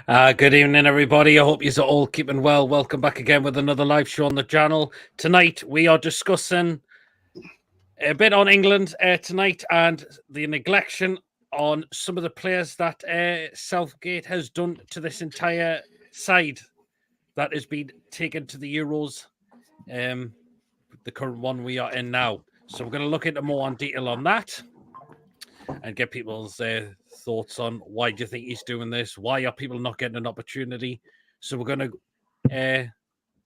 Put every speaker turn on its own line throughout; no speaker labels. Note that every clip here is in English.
Good evening, everybody. I hope you're all keeping well. Welcome back again with another live show on the channel. Tonight, we are discussing a bit on England tonight and the neglection on some of the players that Southgate has done to this entire side that has been taken to the Euros, the current one we are in now. So we're going to look into more on detail on that and get people's thoughts on why do you think he's doing this? Why are people not getting an opportunity? So we're going to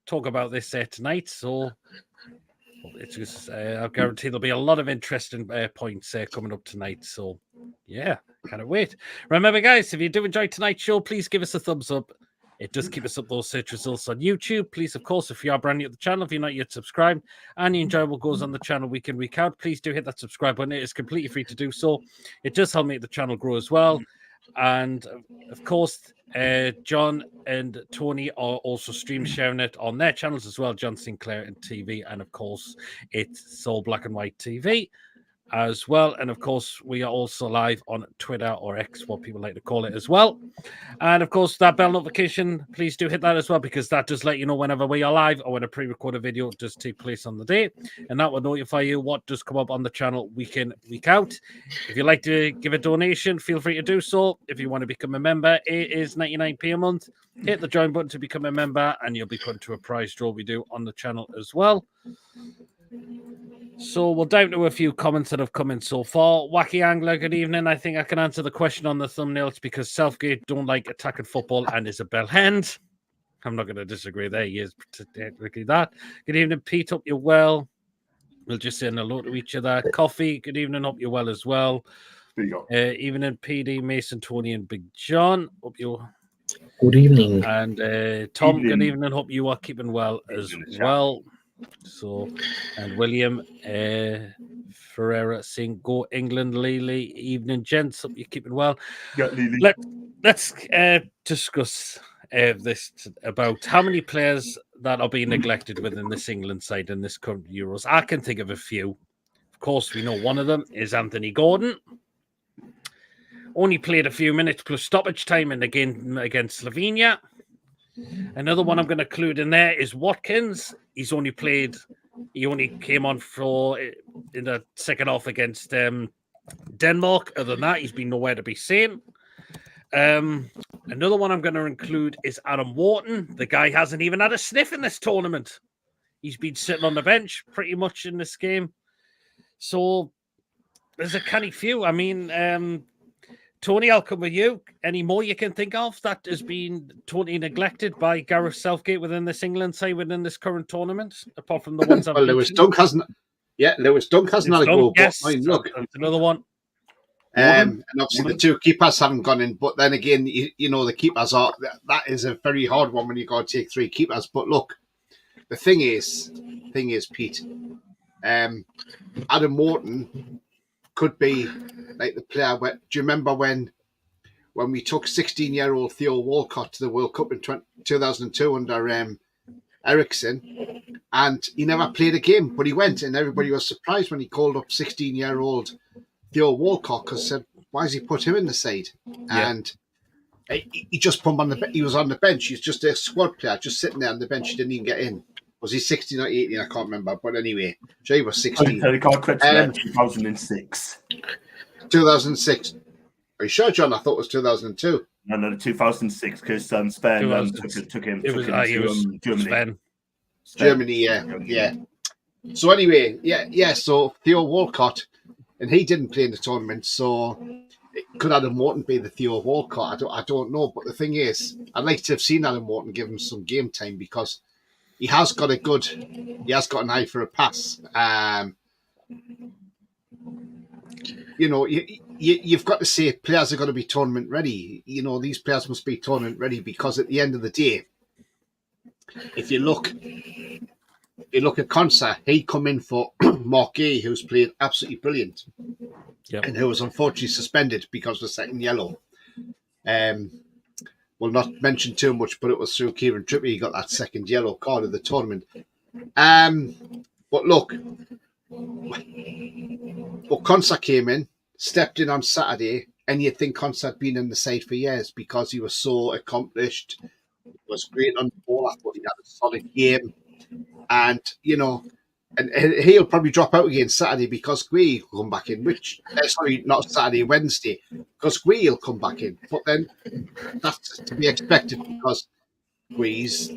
talk about this tonight. So it's just, I guarantee there'll be a lot of interesting points coming up tonight. So yeah, can't wait. Remember, guys, if you do enjoy tonight's show, please give us a thumbs up. It does keep us up those search results on YouTube. Please, of course, if you are brand new to the channel, if you're not yet subscribed and you enjoy what goes on the channel week in, week out, please do hit that subscribe button. It is completely free to do so. It does help make the channel grow as well. And of course, John and Tony are also stream sharing it on their channels as well, John Sinclair and TV. And of course, it's Soul Black and White TV as well. And of course, we are also live on Twitter or X, what people like to call it as well. And of course, that bell notification, please do hit that as well, because that does let you know whenever we are live or when a pre-recorded video does take place on the day. And that will notify you what does come up on the channel week in, week out. If you'd like to give a donation, feel free to do so. If you want to become a member, it is 99p a month. Hit the join button to become a member and you'll be put into a prize draw we do on the channel as well. So we'll dive into a few comments that have come in so far. Wacky Angler, good evening. I think I can answer the question on the thumbnails because Southgate don't like attacking football and is a bell hand. I'm not going to disagree there. He is technically that. Good evening, Pete. Hope you're well. We'll just say hello to each other. Coffee, good evening. Hope you're well as well. Evening, PD, Mason, Tony, and Big John. Hope you're...
Good evening.
And Tom, good evening. Hope you are keeping well as well. So, and William Ferreira saying, "Go England, Lily." Evening, gents. Hope you're keeping well.
Yeah, Lily.
Let's discuss this about how many players that are being neglected within this England side in this current Euros. I can think of a few. Of course, we know one of them is Anthony Gordon. Only played a few minutes plus stoppage time in the game against Slovenia. Another one I'm going to include in there is Watkins. He only came on for in the second half against Denmark. Other than that, he's been nowhere to be seen. Another one I'm going to include is Adam Wharton. The guy hasn't even had a sniff in this tournament. He's been sitting on the bench pretty much in this game. So there's a canny few. I mean, Tony, I'll come with you. Any more you can think of that has been totally neglected by Gareth Southgate within this England side within this current tournament, apart from the ones I've mentioned?
Lewis Dunk hasn't. Yeah, Lewis Dunk hasn't had a goal.
Yes,
I mean, look,
that's another one.
And obviously the two keepers haven't gone in. But then again, you know the keepers are. That is a very hard one when you got to take three keepers. But look, the thing is, Pete, Adam Wharton could be like the player. Do you remember when we took 16-year-old Theo Walcott to the World Cup in 2002 under Ericsson, and he never played a game, but he went, and everybody was surprised when he called up 16-year-old Theo Walcott because said, "Why has he put him in the side?" Yeah. And he just put him on the. He was on the bench. He's just a squad player, just sitting there on the bench. He didn't even get in. Was he 16 or 18? I can't remember. But anyway, he was 16.
2006.
2006. Are you sure, John? I thought it was 2002.
No, 2006, because Spain took him to Germany.
Germany, yeah. So anyway, yeah. So Theo Walcott, and he didn't play in the tournament. So could Adam Wharton be the Theo Walcott? I don't know. But the thing is, I'd like to have seen Adam Wharton give him some game time because he has got an eye for a pass. You know, you've got to say players are going to be tournament ready. You know, these players must be tournament ready because at the end of the day, if you look at Konsa, he come in for Mark Gay, who's played absolutely brilliant, and who was unfortunately suspended because of the second yellow. We'll not mention too much, but it was through Kieran Trippier he got that second yellow card of the tournament. But look, Konsa came in, stepped in on Saturday, and you'd think Conce had been in the side for years because he was so accomplished, was great on the ball. I thought he had a solid game. And, and he'll probably drop out again Saturday because Gui will come back in, sorry, not Saturday, Wednesday, because Gui will come back in. But then that's to be expected because Gui's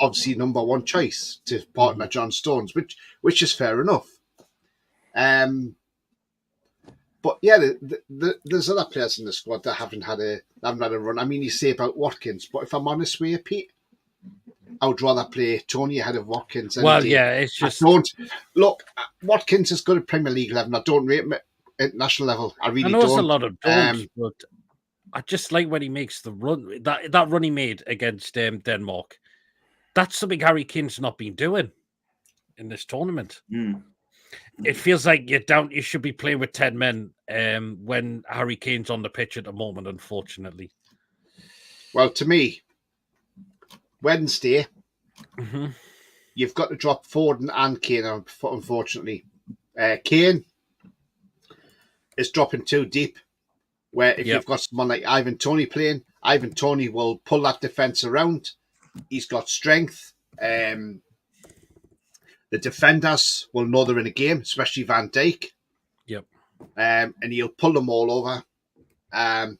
obviously number one choice to partner John Stones, which is fair enough. But yeah, there's other players in the squad that haven't had a run. I mean, you say about Watkins, but if I'm honest with you, Pete, I would rather play Tony ahead of Watkins.
It's just
Watkins is good at Premier League level. I don't rate him at national level. I really don't.
A lot of don't, but I just like when he makes the run. That run he made against Denmark. That's something Harry Kane's not been doing in this tournament. It feels like you should be playing with 10 men when Harry Kane's on the pitch at the moment, unfortunately.
Well, to me, Wednesday, you've got to drop Foden and Kane, unfortunately. Kane is dropping too deep, where if you've got someone like Ivan Toney playing, Ivan Toney will pull that defence around. He's got strength. The defenders will know they're in a game, especially Van Dijk.
Yep.
And he'll pull them all over.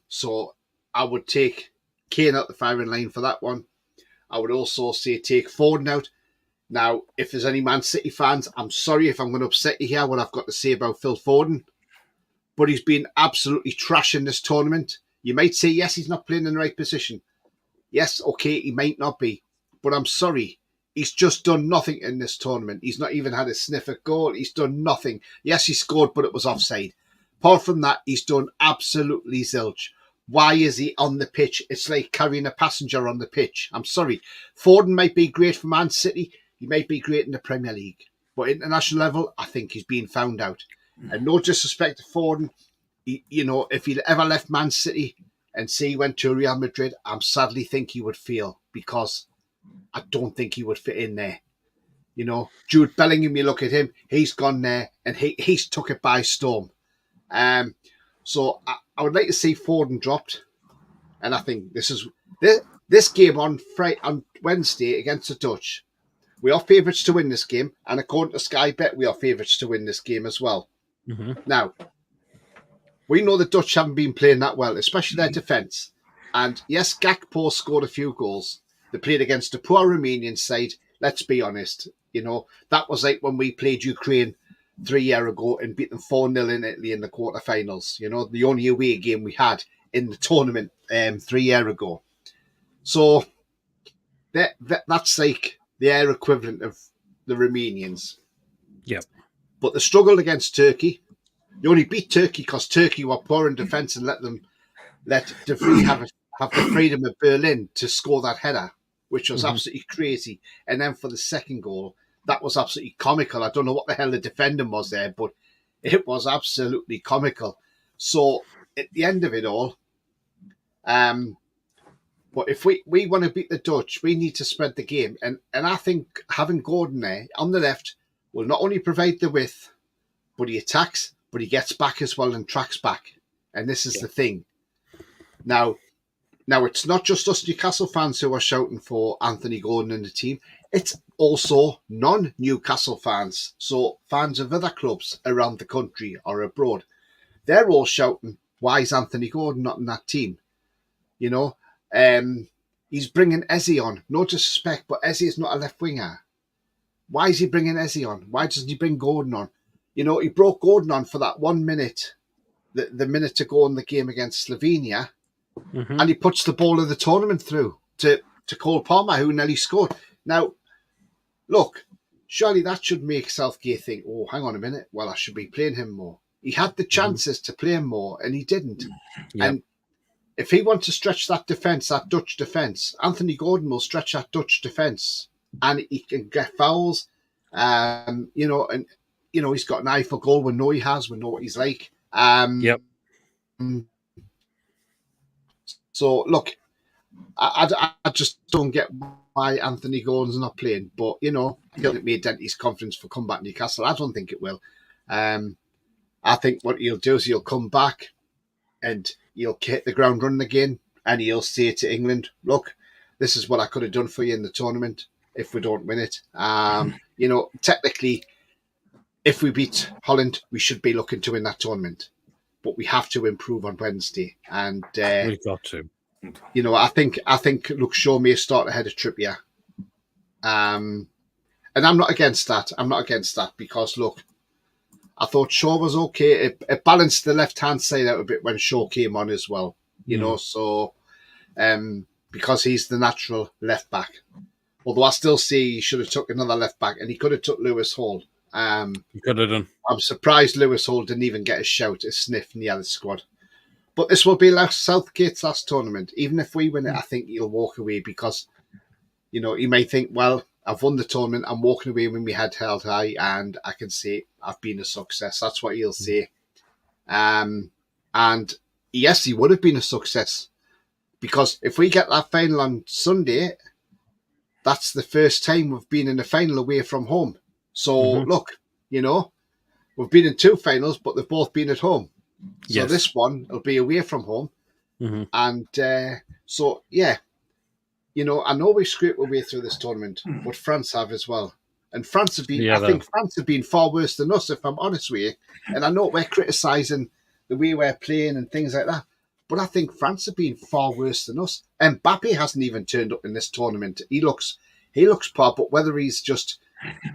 So I would take Kane out the firing line for that one. I would also say take Foden out. Now, if there's any Man City fans, I'm sorry if I'm going to upset you here, what I've got to say about Phil Foden. But he's been absolutely trash in this tournament. You might say, yes, he's not playing in the right position. Yes, okay, he might not be. But I'm sorry. He's just done nothing in this tournament. He's not even had a sniff at goal. He's done nothing. Yes, he scored, but it was offside. Apart from that, he's done absolutely zilch. Why is he on the pitch? It's like carrying a passenger on the pitch. I'm sorry. Foden might be great for Man City. He might be great in the Premier League. But international level, I think he's being found out. And no disrespect to Foden. If he'd ever left Man City and say he went to Real Madrid, I'm sadly think he would fail because I don't think he would fit in there. Jude Bellingham, you look at him, he's gone there and he's took it by storm. So I would like to see Foden dropped. And I think this game on Wednesday against the Dutch, we are favourites to win this game. And according to Sky Bet, we are favourites to win this game as well. Now, we know the Dutch haven't been playing that well, especially their defence. And yes, Gakpo scored a few goals. They played against a poor Romanian side. Let's be honest. That was like when we played Ukraine 3 years ago and beat them 4-0 in Italy in the quarterfinals. The only away game we had in the tournament 3 years ago. So that's like their equivalent of the Romanians.
Yep.
But they struggled against Turkey. You only beat Turkey because Turkey were poor in defence and let De Vries have the freedom of Berlin to score that header, which was absolutely crazy. And then for the second goal, that was absolutely comical. I don't know what the hell the defending was there, but it was absolutely comical. So at the end of it all, but if we want to beat the Dutch, we need to spread the game. And I think having Gordon there on the left will not only provide the width, but he attacks, but he gets back as well and tracks back. And this is the thing. Now, it's not just us Newcastle fans who are shouting for Anthony Gordon in the team. It's also non-Newcastle fans. So fans of other clubs around the country or abroad. They're all shouting, why is Anthony Gordon not in that team? He's bringing Eze on. No disrespect, but Eze is not a left winger. Why is he bringing Eze on? Why doesn't he bring Gordon on? He brought Gordon on for that 1 minute, the minute to go in the game against Slovenia, and he puts the ball of the tournament through to Cole Palmer, who nearly scored. Now, look, surely that should make Southgate think, oh, hang on a minute, well, I should be playing him more. He had the chances to play him more, and he didn't. Yep. And if he wants to stretch that defence, that Dutch defence, Anthony Gordon will stretch that Dutch defence, and he can get fouls, he's got an eye for goal. We know he has. We know what he's like.
Yep.
So, look, I just don't get why Anthony Gordon's not playing. But, he'll may dent his confidence for come back to Newcastle. I don't think it will. I think what he'll do is he'll come back and he'll hit the ground running again, and he'll say to England, "Look, this is what I could have done for you in the tournament if we don't win it." Technically, if we beat Holland, we should be looking to win that tournament, but we have to improve on Wednesday. And
we've got to.
I think look, Shaw may start ahead of Trippier. And I'm not against that. Because look, I thought Shaw was okay. It balanced the left-hand side out a bit when Shaw came on as well. So because he's the natural left back. Although I still see he should have took another left back, and he could have took Lewis Hall.
He could have done.
I'm surprised Lewis Hall didn't even get a shout, a sniff in the other squad. But this will be Southgate's last tournament. Even if we win it, I think he'll walk away because, he may think, well, I've won the tournament. I'm walking away with my head held high, and I can say I've been a success. That's what he'll say. And yes, he would have been a success because if we get that final on Sunday, that's the first time we've been in a final away from home. So look, we've been in 2 finals, but they've both been at home. So this one will be away from home. And so, yeah, I know we scraped our way through this tournament, but France have as well. And France have been, I think France have been far worse than us, if I'm honest with you. And I know we're criticising the way we're playing and things like that, but I think France have been far worse than us. Mbappe hasn't even turned up in this tournament. He looks poor, but whether he's just,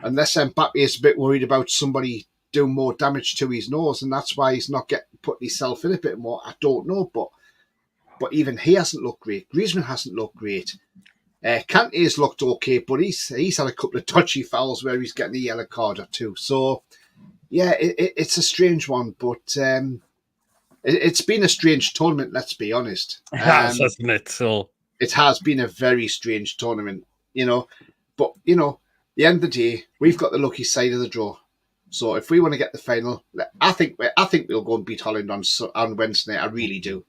unless Mbappe is a bit worried about somebody doing more damage to his nose, and that's why he's not putting himself in a bit more, I don't know. But even he hasn't looked great. Griezmann hasn't looked great. Kante's looked okay, but he's had a couple of touchy fouls where he's getting a yellow card or 2. So, yeah, it's a strange one, but it's been a strange tournament, let's be honest.
It has, hasn't it? So
it has been a very strange tournament, But, the end of the day, we've got the lucky side of the draw. So if we want to get the final, I think we'll go and beat Holland on Wednesday. I really do.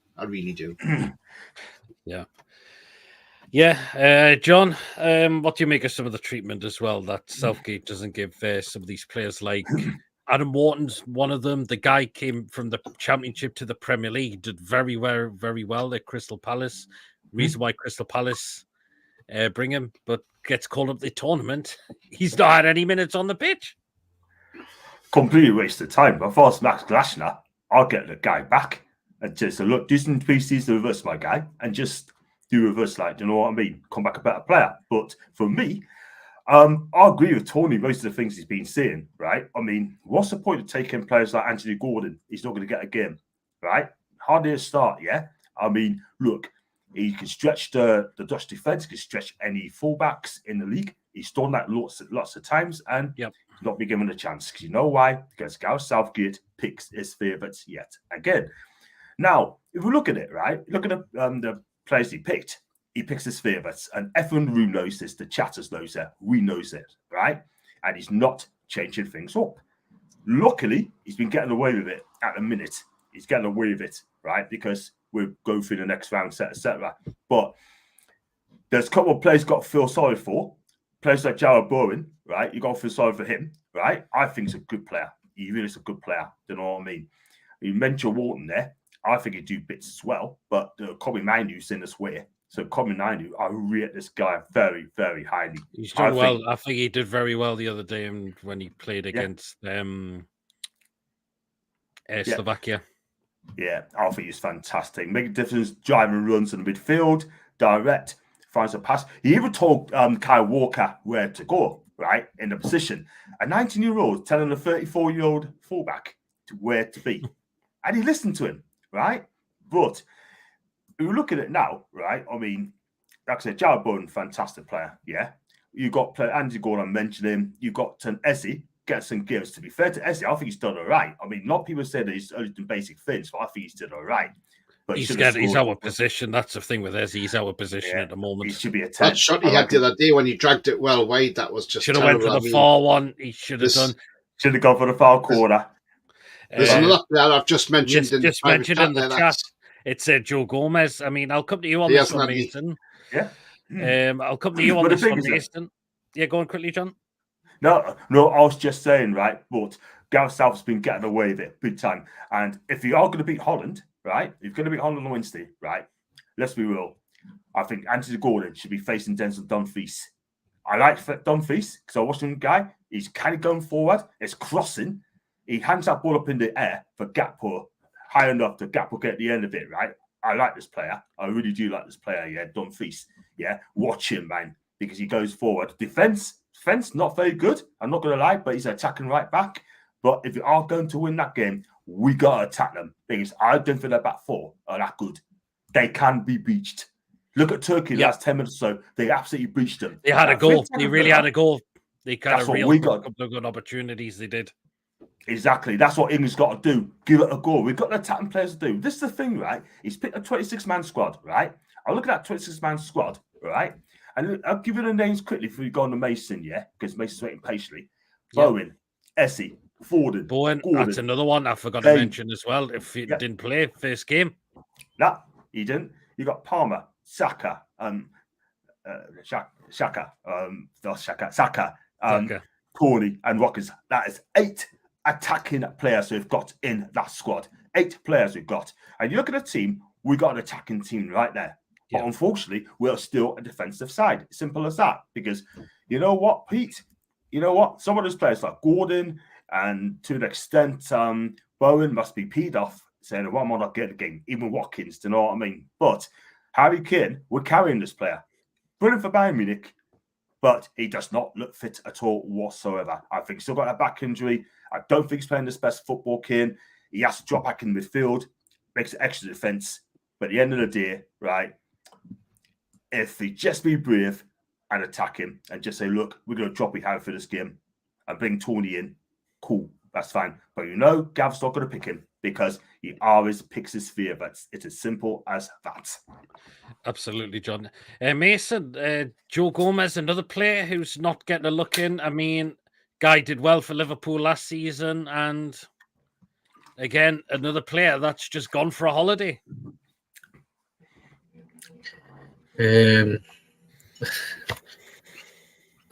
Yeah. Yeah, John, what do you make of some of the treatment as well that Southgate doesn't give some of these players like Adam Wharton's one of them. The guy came from the Championship to the Premier League, did very well at Crystal Palace. Reason why Crystal Palace bring him, but gets called up the tournament. He's not had any minutes on the pitch.
Completely wasted time. But if I was Max Glasner, I'll get the guy back and just say, look, do some pre-season reverse, my guy, and just do reverse, you know what I mean? Come back a better player. But for me, I agree with Tony, most of the things he's been saying, right? I mean, what's the point of taking players like Anthony Gordon? He's not going to get a game, right? Hardly a start, yeah? I mean, look, he can stretch the Dutch defence, he can stretch any fullbacks in the league. He's done that lots of times, and not be given a chance. Because you know why? Because Gareth Southgate picks his favourites yet again. Now, if we look at it, right? Look at the players he picks his favourites. And everyone who knows this, the chatters knows it, we knows it, right? And he's not changing things up. Luckily, he's been getting away with it at the minute. He's getting away with it, right? Because we'll go through the next round, etc. But there's a couple of players got to feel sorry for. Players like Jarrod Bowen, right? You got to feel sorry for him, right? I think he's a good player. He really is a good player. You know what I mean? You mentioned Wharton there. I think he'd do bits as well. But Kobe Mainoo's in this way. So Kobe Mainoo, I rate this guy very, very highly.
He's done well. I think he did very well the other day when he played against Slovakia.
Yeah, I think he's fantastic. Make a difference, driving runs in the midfield, direct, finds a pass. He even told Kyle Walker where to go, right, in the position. A 19-year-old telling a 34-year-old fullback where to be. And he listened to him, right? But if you look at it now, right, I mean, like I said, Jarrod Bowen, fantastic player, yeah? You got Andy Gordon mentioned him. You got Eze, get some gives. To be fair to Eze, I think he's done all right. I mean, a lot of people say that he's only done basic things, but I think he's done all right. But
he's out of position. That's the thing with Eze. He's out of position at the moment.
He should be a 10.
That shot he had the other day when he dragged it well wide, that was just
should have went for the far one. He should have done.
Should have gone for the far corner.
There's another player I've just mentioned
in the chat. It's Joe Gomez. I mean, I'll come to you on this one, Mason.
Yeah.
I'll come to you on this one, Mason. Yeah, go on quickly, John.
No, I was just saying, right, but Gareth South's been getting away with it big time. And if you are going to beat Holland, right? If you're going to be Holland on Wednesday, right? Let's be real. I think Anthony Gordon should be facing Denzel Dumfries. I like Dumfries because I watched him guy. He's kind of going forward. It's crossing. He hands that ball up in the air for Gakpo, high enough to Gakpo get the end of it, right? I like this player. I really do like this player, yeah, Dumfries. Yeah, watch him, man, because he goes forward. Defense, not very good. I'm not going to lie, but he's attacking right back. But if you are going to win that game, we got to attack them because I don't think their back four are that good. They can be breached. Look at Turkey the last 10 minutes or so. They absolutely breached them.
They had a goal. They really had a goal. They got a real couple of good opportunities. They did.
Exactly. That's what England's got to do. Give it a go. We've got the attacking players to do. This is the thing, right? He's picked a 26-man squad, right? I'll look at that 26-man squad, right? And I'll give you the names quickly before you go on to Mason, yeah? Because Mason's waiting patiently. Bowen, Essie, Forden,
Bowen,
Gordon,
that's another one I forgot to mention as well. If he didn't play first game.
No, he didn't. You got Palmer, Saka, Saka, Corney, and Rockers. That is 8 attacking players who've got in that squad. 8 players we've got. And you look at the team, we got an attacking team right there.
Yeah.
But unfortunately, we're still a defensive side. Simple as that. Because you know what, Pete? You know what? Some of those players like Gordon and to an extent, Bowen must be peed off saying, well, I'm not getting the game. Even Watkins, do you know what I mean? But Harry Kane, we're carrying this player. Brilliant for Bayern Munich, but he does not look fit at all whatsoever. I think he's still got a back injury. I don't think he's playing his best football, Kane. He has to drop back in midfield, makes extra defense. But at the end of the day, right, if he just be brave and attack him and just say, look, we're going to drop it out for this game and bring Tony in, cool, that's fine. But you know, Gav's not going to pick him because he always picks his favourites. It's as simple as that.
Absolutely, John. Mason, Joe Gomez, another player who's not getting a look in. I mean, guy did well for Liverpool last season, and again, another player that's just gone for a holiday.
I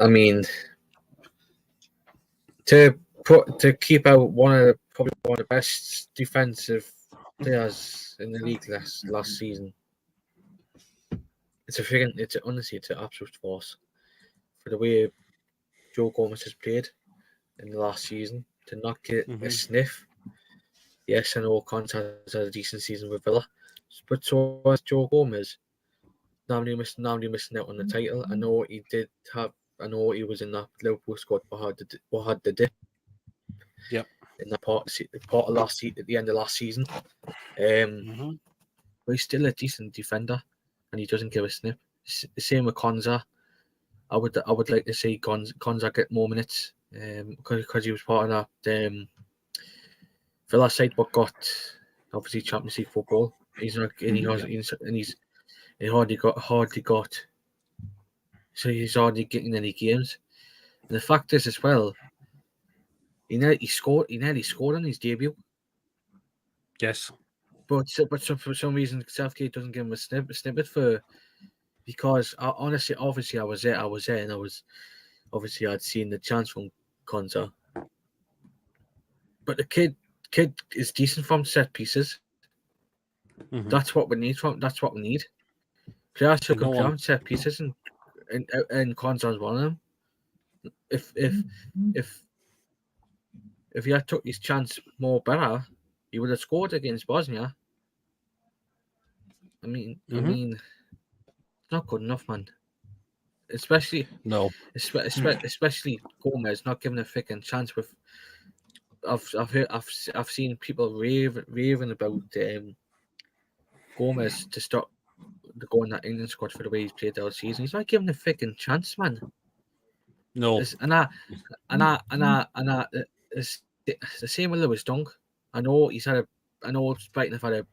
mean, to keep out probably one of the best defensive players in the league last season. It's an absolute force for the way Joe Gomez has played in the last season to not get a sniff. Yes, I know Conte has had a decent season with Villa, but so has Joe Gomez. Now missing out on the title. I know he was in that Liverpool squad but had the dip.
Yep.
In the part of at the end of last season. But he's still a decent defender, and he doesn't give a snip. The same with Konza. I would like to see Konza get more minutes, because he was part of that Villa side, but got obviously Champions League football. He's not, and he's hardly got. So he's hardly getting any games. And the fact is as well, he nearly scored on his debut.
Yes.
But for some reason, Southgate doesn't give him a snippet for, because honestly, obviously I was there, and I'd seen the chance from Konza. But the kid is decent from set pieces. That's what we need. Players who can play on set pieces, and Konza's one of them. If he had took his chance more better, he would have scored against Bosnia. I mean, it's not good enough, man. Especially Gomez not giving a freaking chance. With I've seen people raving about Gomez to stop the go in that England squad for the way he's played all season. He's not giving a freaking chance, man.
No.
It's the same with Lewis Dunk. I know Brighton have had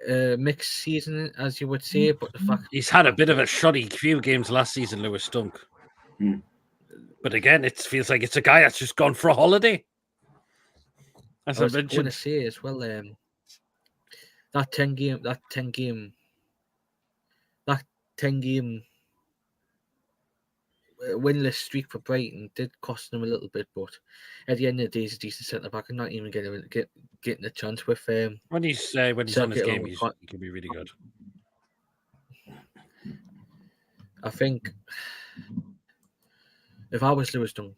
a mixed season, as you would say, but the fact
he's had a bit of a shoddy few games last season, Lewis Dunk. But again, it feels like it's a guy that's just gone for a holiday. As I was going
to say as well, that 10 game winless streak for Brighton did cost them a little bit, but at the end of the day, he's a decent centre back and not even getting a chance with
When he's on his
Southgate
game,
along
he can be really good.
I think if I was Lewis Dunk,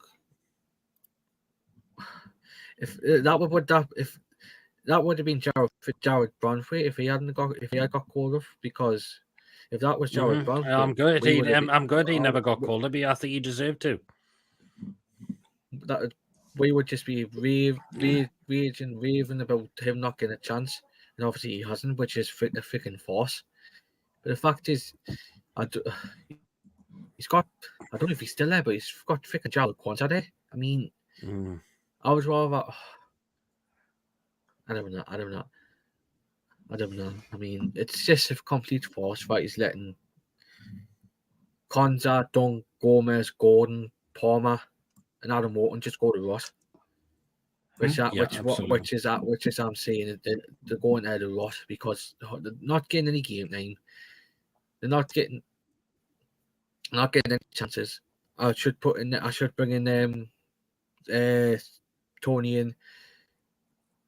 if that would have been Jared Branthwaite if he had got called up, because if that was Jared Branthwaite,
I'm good. I'm good. He never got
we-
called up. I think he deserved to.
that we would just be raving about him not getting a chance, and obviously he hasn't, which is a freaking farce. But the fact is, he's got, I don't know if he's still there, but he's got freaking Jared Quantity. I mean, I would rather. I don't know. I mean, it's just a complete farce that he's letting Konza, Dunk, Gomez, Gordon, Palmer, and Adam Wharton just go to Ross. Which is I'm saying they're going out of Ross because they're not getting any game time. They're not getting any chances. I should bring in Tony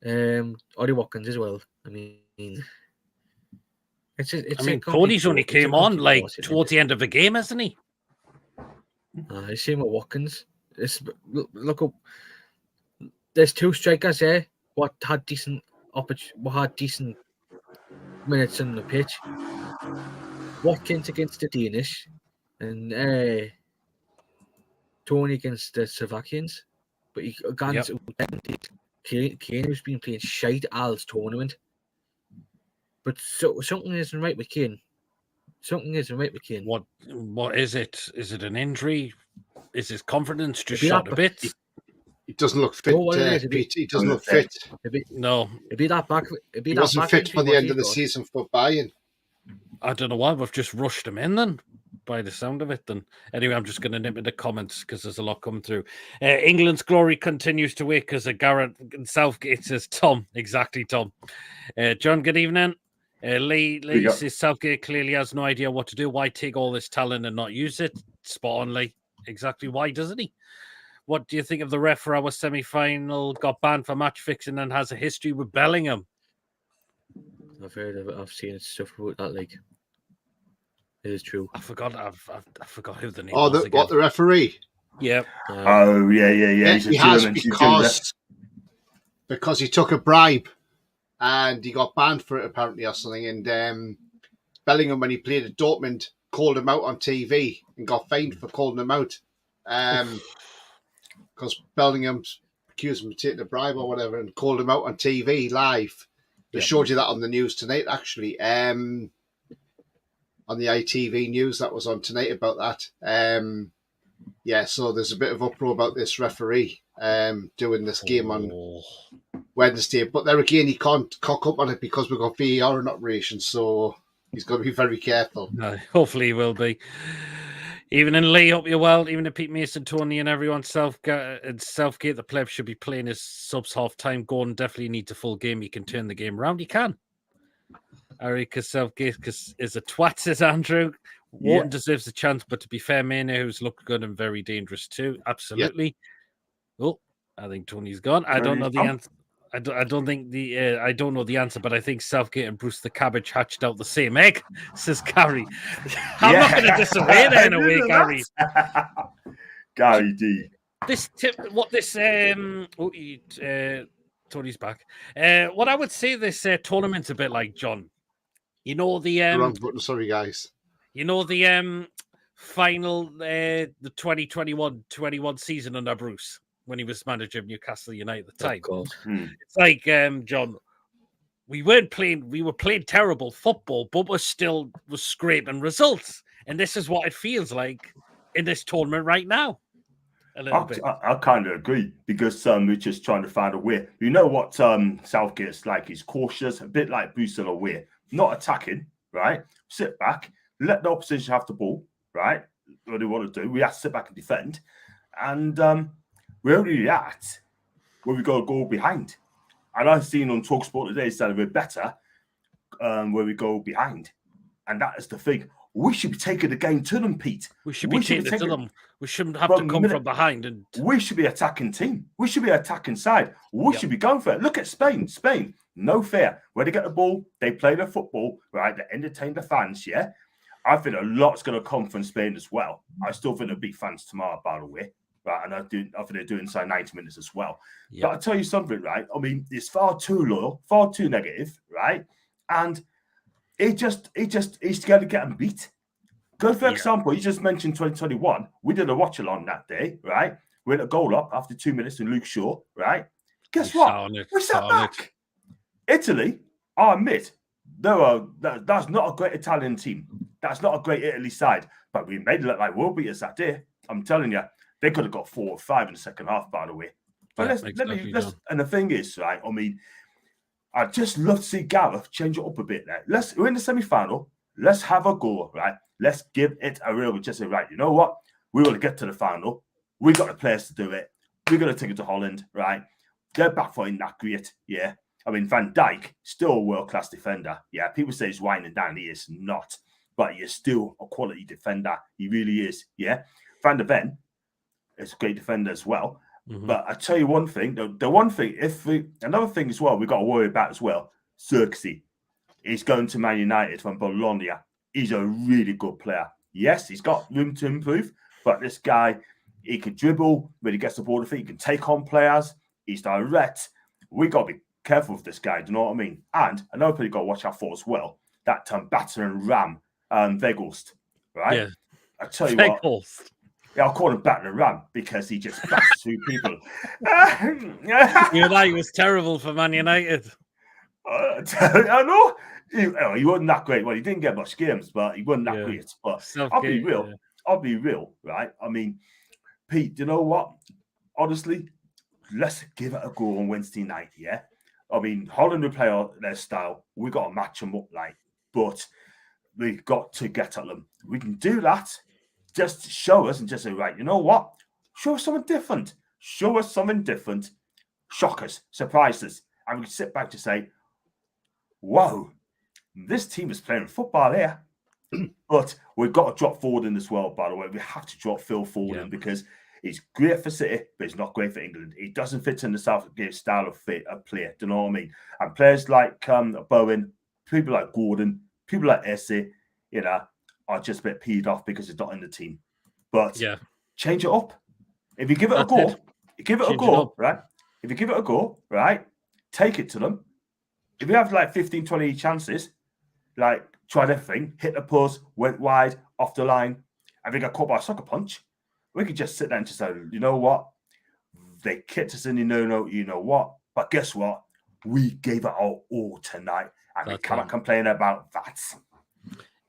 and Ollie Watkins as well. I mean,
Tony's only came on like towards the end of the game, hasn't he?
Same with Watkins. Look up. There's two strikers there. What had decent minutes on the pitch. Watkins against the Danish, and Tony against the Slovakians. But Kane who's been playing shite Al's tournament. But something isn't right with Kane.
What is it? Is it an injury? Is his confidence just shot a bit?
He doesn't look fit. He doesn't look fit.
No.
It'd be that back.
He wasn't fit for the end of the season for Bayern.
I don't know why we've just rushed him in then, by the sound of it. Then anyway, I'm just going to nip in the comments because there's a lot coming through. England's glory continues to wake because Garrett Southgate says Tom. Exactly, Tom. John, good evening. Lee says Southgate clearly has no idea what to do. Why take all this talent and not use it? Spot on, Lee. Exactly. Why doesn't he? What do you think of the ref for our semi-final? Got banned for match fixing and has a history with Bellingham.
I've heard of it. I've seen stuff about that. Like, it is true.
I forgot. I forgot who the name was.
The referee?
Yeah.
Yeah.
He has because he took a bribe and he got banned for it apparently or something. And Bellingham, when he played at Dortmund, called him out on TV and got fined for calling him out. Because Bellingham accused him of taking a bribe or whatever and called him out on TV live. They showed you that on the news tonight, actually. On the ITV news that was on tonight about that. So there's a bit of uproar about this referee doing this game on Wednesday. But there again, he can't cock up on it because we've got VAR and operations, so he's got to be very careful.
No, hopefully he will be. Even in Lee, hope you're well. Even if Pete Mason, Tony, and everyone, Southgate, the pleb should be playing his subs half time. Gordon definitely needs a full game. He can turn the game around. He can. Because Southgate is a twat, says Andrew. Wharton deserves a chance, but to be fair, Maynard, who's looked good and very dangerous too. Absolutely. Yeah. Oh, I think Tony's gone. I don't know the answer. I don't know the answer, but I think Southgate and Bruce the Cabbage hatched out the same egg, says Gary. I'm not going to disagree there in a way, Gary.
Gary D.
Tony's back. What I would say this tournament's a bit like, John. You know the
wrong button, sorry guys.
You know the final the 2021 season under Bruce, when he was manager of Newcastle United at the time. It's like, John, we were playing terrible football, but we're scraping results. And this is what it feels like in this tournament right now.
I kind of agree because we're just trying to find a way. You know what Southgate's like? He's cautious, a bit like Bruce in a way. Not attacking, right? Sit back, let the opposition have the ball, right? What they want to do. We have to sit back and defend. And we're only at where we got to go behind. And I've seen on TalkSport today saying we're better where we go behind. And that is the thing. we should be taking the game to them, Pete.
We should be taking it to them. We shouldn't have to come from behind. And
we should be attacking team. We should be attacking side. We should be going for it. Look at Spain. Spain, no fear. When they get the ball, they play their football, right? They entertain the fans, yeah? I think a lot's going to come from Spain as well. I still think there'll be fans tomorrow, by the way. Right, and I think they're doing inside 90 minutes as well. Yep. But I'll tell you something, right? I mean, it's far too low, far too negative, right? And he's got to get them beat. Good for example, you just mentioned 2021. We did a watch along that day, right? We had a goal up after 2 minutes in Luke Shaw, right? Guess what? We sat back. Italy, I admit, that's not a great Italian team. That's not a great Italy side. But we made it look like world beaters that day. I'm telling you. They could have got 4 or 5 in the second half, by the way. But let's and the thing is, right? I mean, I'd just love to see Gareth change it up a bit there. We're in the semi-final. Let's have a go, right? Let's give it a real just say, right, you know what? We want to get to the final. We got the players to do it. We're going to take it to Holland, right? Their back foot ain't that great, yeah. I mean, Van Dijk, still a world-class defender. Yeah, people say he's winding down. He is not. But he's still a quality defender. He really is, yeah. Van der Ven, it's a great defender as well. Mm-hmm. But I tell you one thing, the one thing, another thing as well, we've got to worry about as well, Xerxes. He's going to Man United from Bologna. He's a really good player. Yes, he's got room to improve, but this guy, he can dribble when he gets the ball to feet. He can take on players. He's direct. We got to be careful with this guy. Do you know what I mean? And another thing you got to watch out for as well, that Batter and Ram, Weghorst, right? Yeah. I tell you what. Yeah, I'll call him Batter and Ram because he just bats through people.
United was terrible for Man United.
I know. He wasn't that great. Well, he didn't get much games, but he wasn't that great. But Southgate, I'll be real. Yeah. I'll be real, right? I mean, Pete, you know what? Honestly, let's give it a go on Wednesday night, yeah? I mean, Holland will play their style. We got to match them up, but we've got to get at them. We can do that. Just show us and just say, right, you know what? Show us something different. Show us something different. Shock us, surprise us. And we can sit back to say, whoa, this team is playing football here. But we've got to drop forward in this world, by the way. We have to drop Phil forward in because he's great for City, but he's not great for England. He doesn't fit in the Southgate style of play. Do you know what I mean? And players like Bowen, people like Gordon, people like Esse, are just a bit peed off because he's not in the team. But change it up. If you give it a go, right? If you give it a go, right? Take it to them. If you have 15, 20 chances, tried everything, hit the post, went wide, off the line, and they got caught by a sucker punch, we could just sit there and just say, you know what? They kicked us in the no-no, you know what? But guess what? We gave it our all tonight, and we cannot complain about that.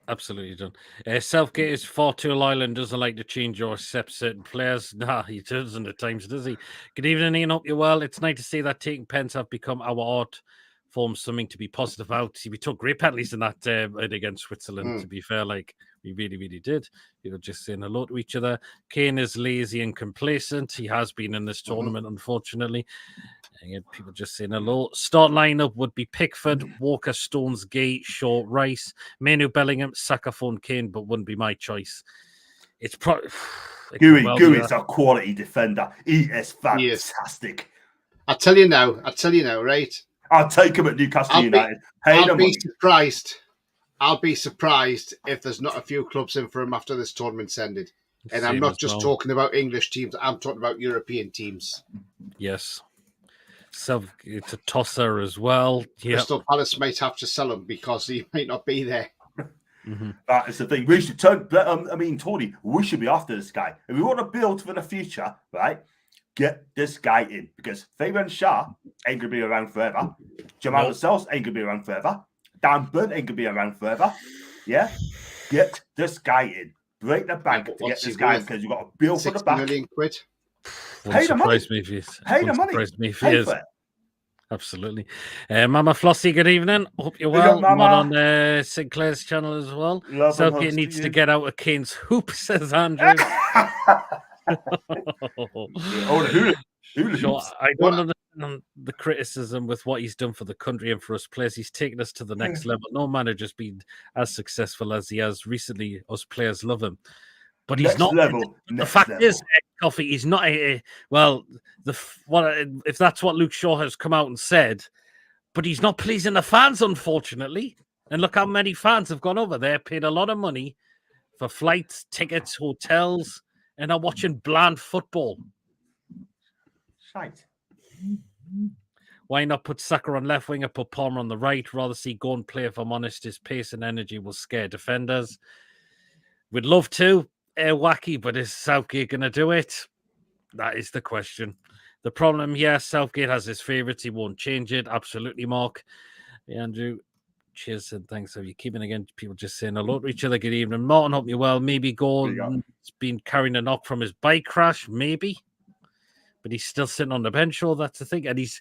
Absolutely done. Southgate is far too loyal and doesn't like to change or accept certain players. Nah, he doesn't at times, does he? Good evening, Ian. Hope you're well. It's nice to see that taking pens have become our art form, something to be positive about. See, we took great penalties in that against Switzerland, to be fair. We really, really did. Just saying hello to each other. Kane is lazy and complacent. He has been in this tournament, unfortunately. And people just saying hello. Start lineup would be Pickford, Walker, Stones, Gay, Shaw, Rice, Manu, Bellingham, Saka, Phone, Kane, but wouldn't be my choice. It's probably
Gooey's a quality defender. He is fantastic.
I'll tell you now, right?
I'll take him at Newcastle United.
I'll be surprised if there's not a few clubs in for him after this tournament's ended. And I'm not just talking about English teams. I'm talking about European teams.
Yes. So it's a tosser as well.
Crystal Palace might have to sell him because he might not be there.
Mm-hmm. That is the thing. We should turn. Tony, we should be after this guy. If we want to build for the future, right? Get this guy in because Fabian Shah ain't gonna be around forever. Jamal Lascelles ain't gonna be around forever. Dan Burn ain't gonna be around forever. Yeah, get this guy in. Break the bank to get this guy in because you got to build for the back. £60 million.
Pay the money. Pay the money. Pay for it. Absolutely. Mama Flossie, good evening. Hope you're well. Not on Sinclair's channel as well. Southgate needs to get out of Kane's hoop, says Andrew.
Hula
Sure,
hoops.
I don't understand the criticism with what he's done for the country and for us players. He's taken us to the next level. No manager's been as successful as he has recently. Us players love him, but he's
Next
not.
level.
The
Next
fact
level.
is, Coffee, he's not well. If that's what Luke Shaw has come out and said, but he's not pleasing the fans, unfortunately. And look how many fans have gone over there, paid a lot of money for flights, tickets, hotels, and are watching bland football.
Shite.
Why not put Saka on left wing and put Palmer on the right? Rather see go and play. If I'm honest, his pace and energy will scare defenders. We'd love to, Wacky, but is Southgate going to do it? That is the question. The problem, yes, Southgate has his favourites. He won't change it. Absolutely, Mark. Hey, Andrew, cheers and thanks. So you keeping again? People just saying hello to each other. Good evening, Martin. Hope you're well. Maybe Gordon's been carrying a knock from his bike crash, maybe, but he's still sitting on the bench. Oh, that's the thing, and he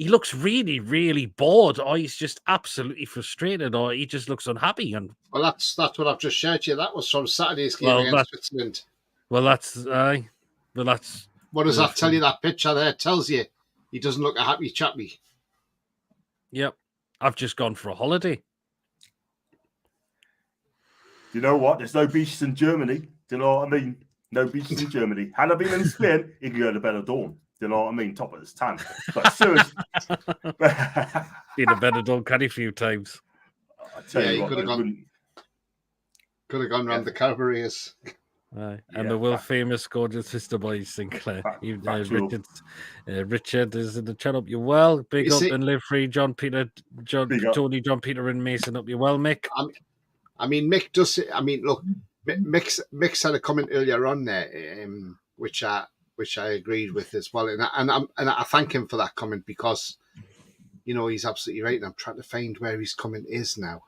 looks really, really bored, or he's just absolutely frustrated, or he just looks unhappy. And
well, that's what I've just shared to you. That was from Saturday's game against Switzerland.
What does
that tell you? That picture there tells you he doesn't look a happy chappy.
Yep, I've just gone for a holiday.
You know what? There's no beaches in Germany. Do you know what I mean? No beaches in Germany. Had I been in Spain, he could go to Benidorm. Do you know what I mean? Top of his tan. But seriously,
been a Benidorm caddy a few times.
I tell you what,
could have gone round the Caribbeans.
And the world famous gorgeous sister boy Sinclair. Richard is in the chat. Up you well. Big up and live free. John Peter, Tony, John Peter, and Mason. Up you well, Mick.
I mean, Mick does. I mean, look, Mick had a comment earlier on there, which I agreed with as well, and I thank him for that comment because, you know, he's absolutely right. And I'm trying to find where his comment is now.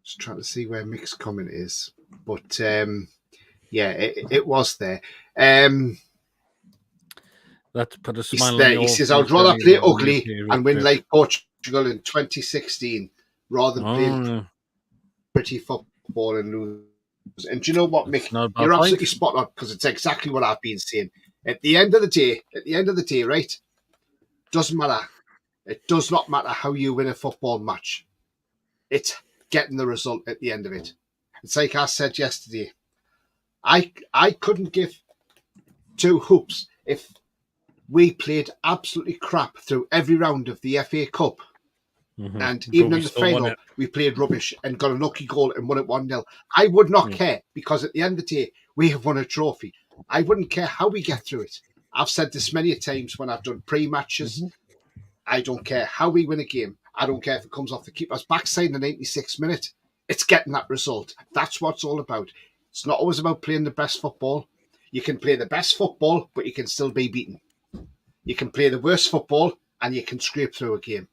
Just trying to see where Mick's comment is, but yeah, it was there.
That put a smile on your
He says, "I'd rather play ugly and win like Portugal in 2016 rather than play pretty football and lose." And do you know what, Mick? You're absolutely spot on because it's exactly what I've been saying. At the end of the day, right? Doesn't matter. It does not matter how you win a football match. It's getting the result at the end of it. It's like I said yesterday. I couldn't give two hoops if we played absolutely crap through every round of the FA Cup. Mm-hmm. And even in the final, we played rubbish and got a lucky goal and won it 1-0. I would not care because at the end of the day, we have won a trophy. I wouldn't care how we get through it. I've said this many times when I've done pre-matches. Mm-hmm. I don't care how we win a game. I don't care if it comes off the keeper's backside in the 96th minute. It's getting that result. That's what it's all about. It's not always about playing the best football. You can play the best football, but you can still be beaten. You can play the worst football and you can scrape through a game.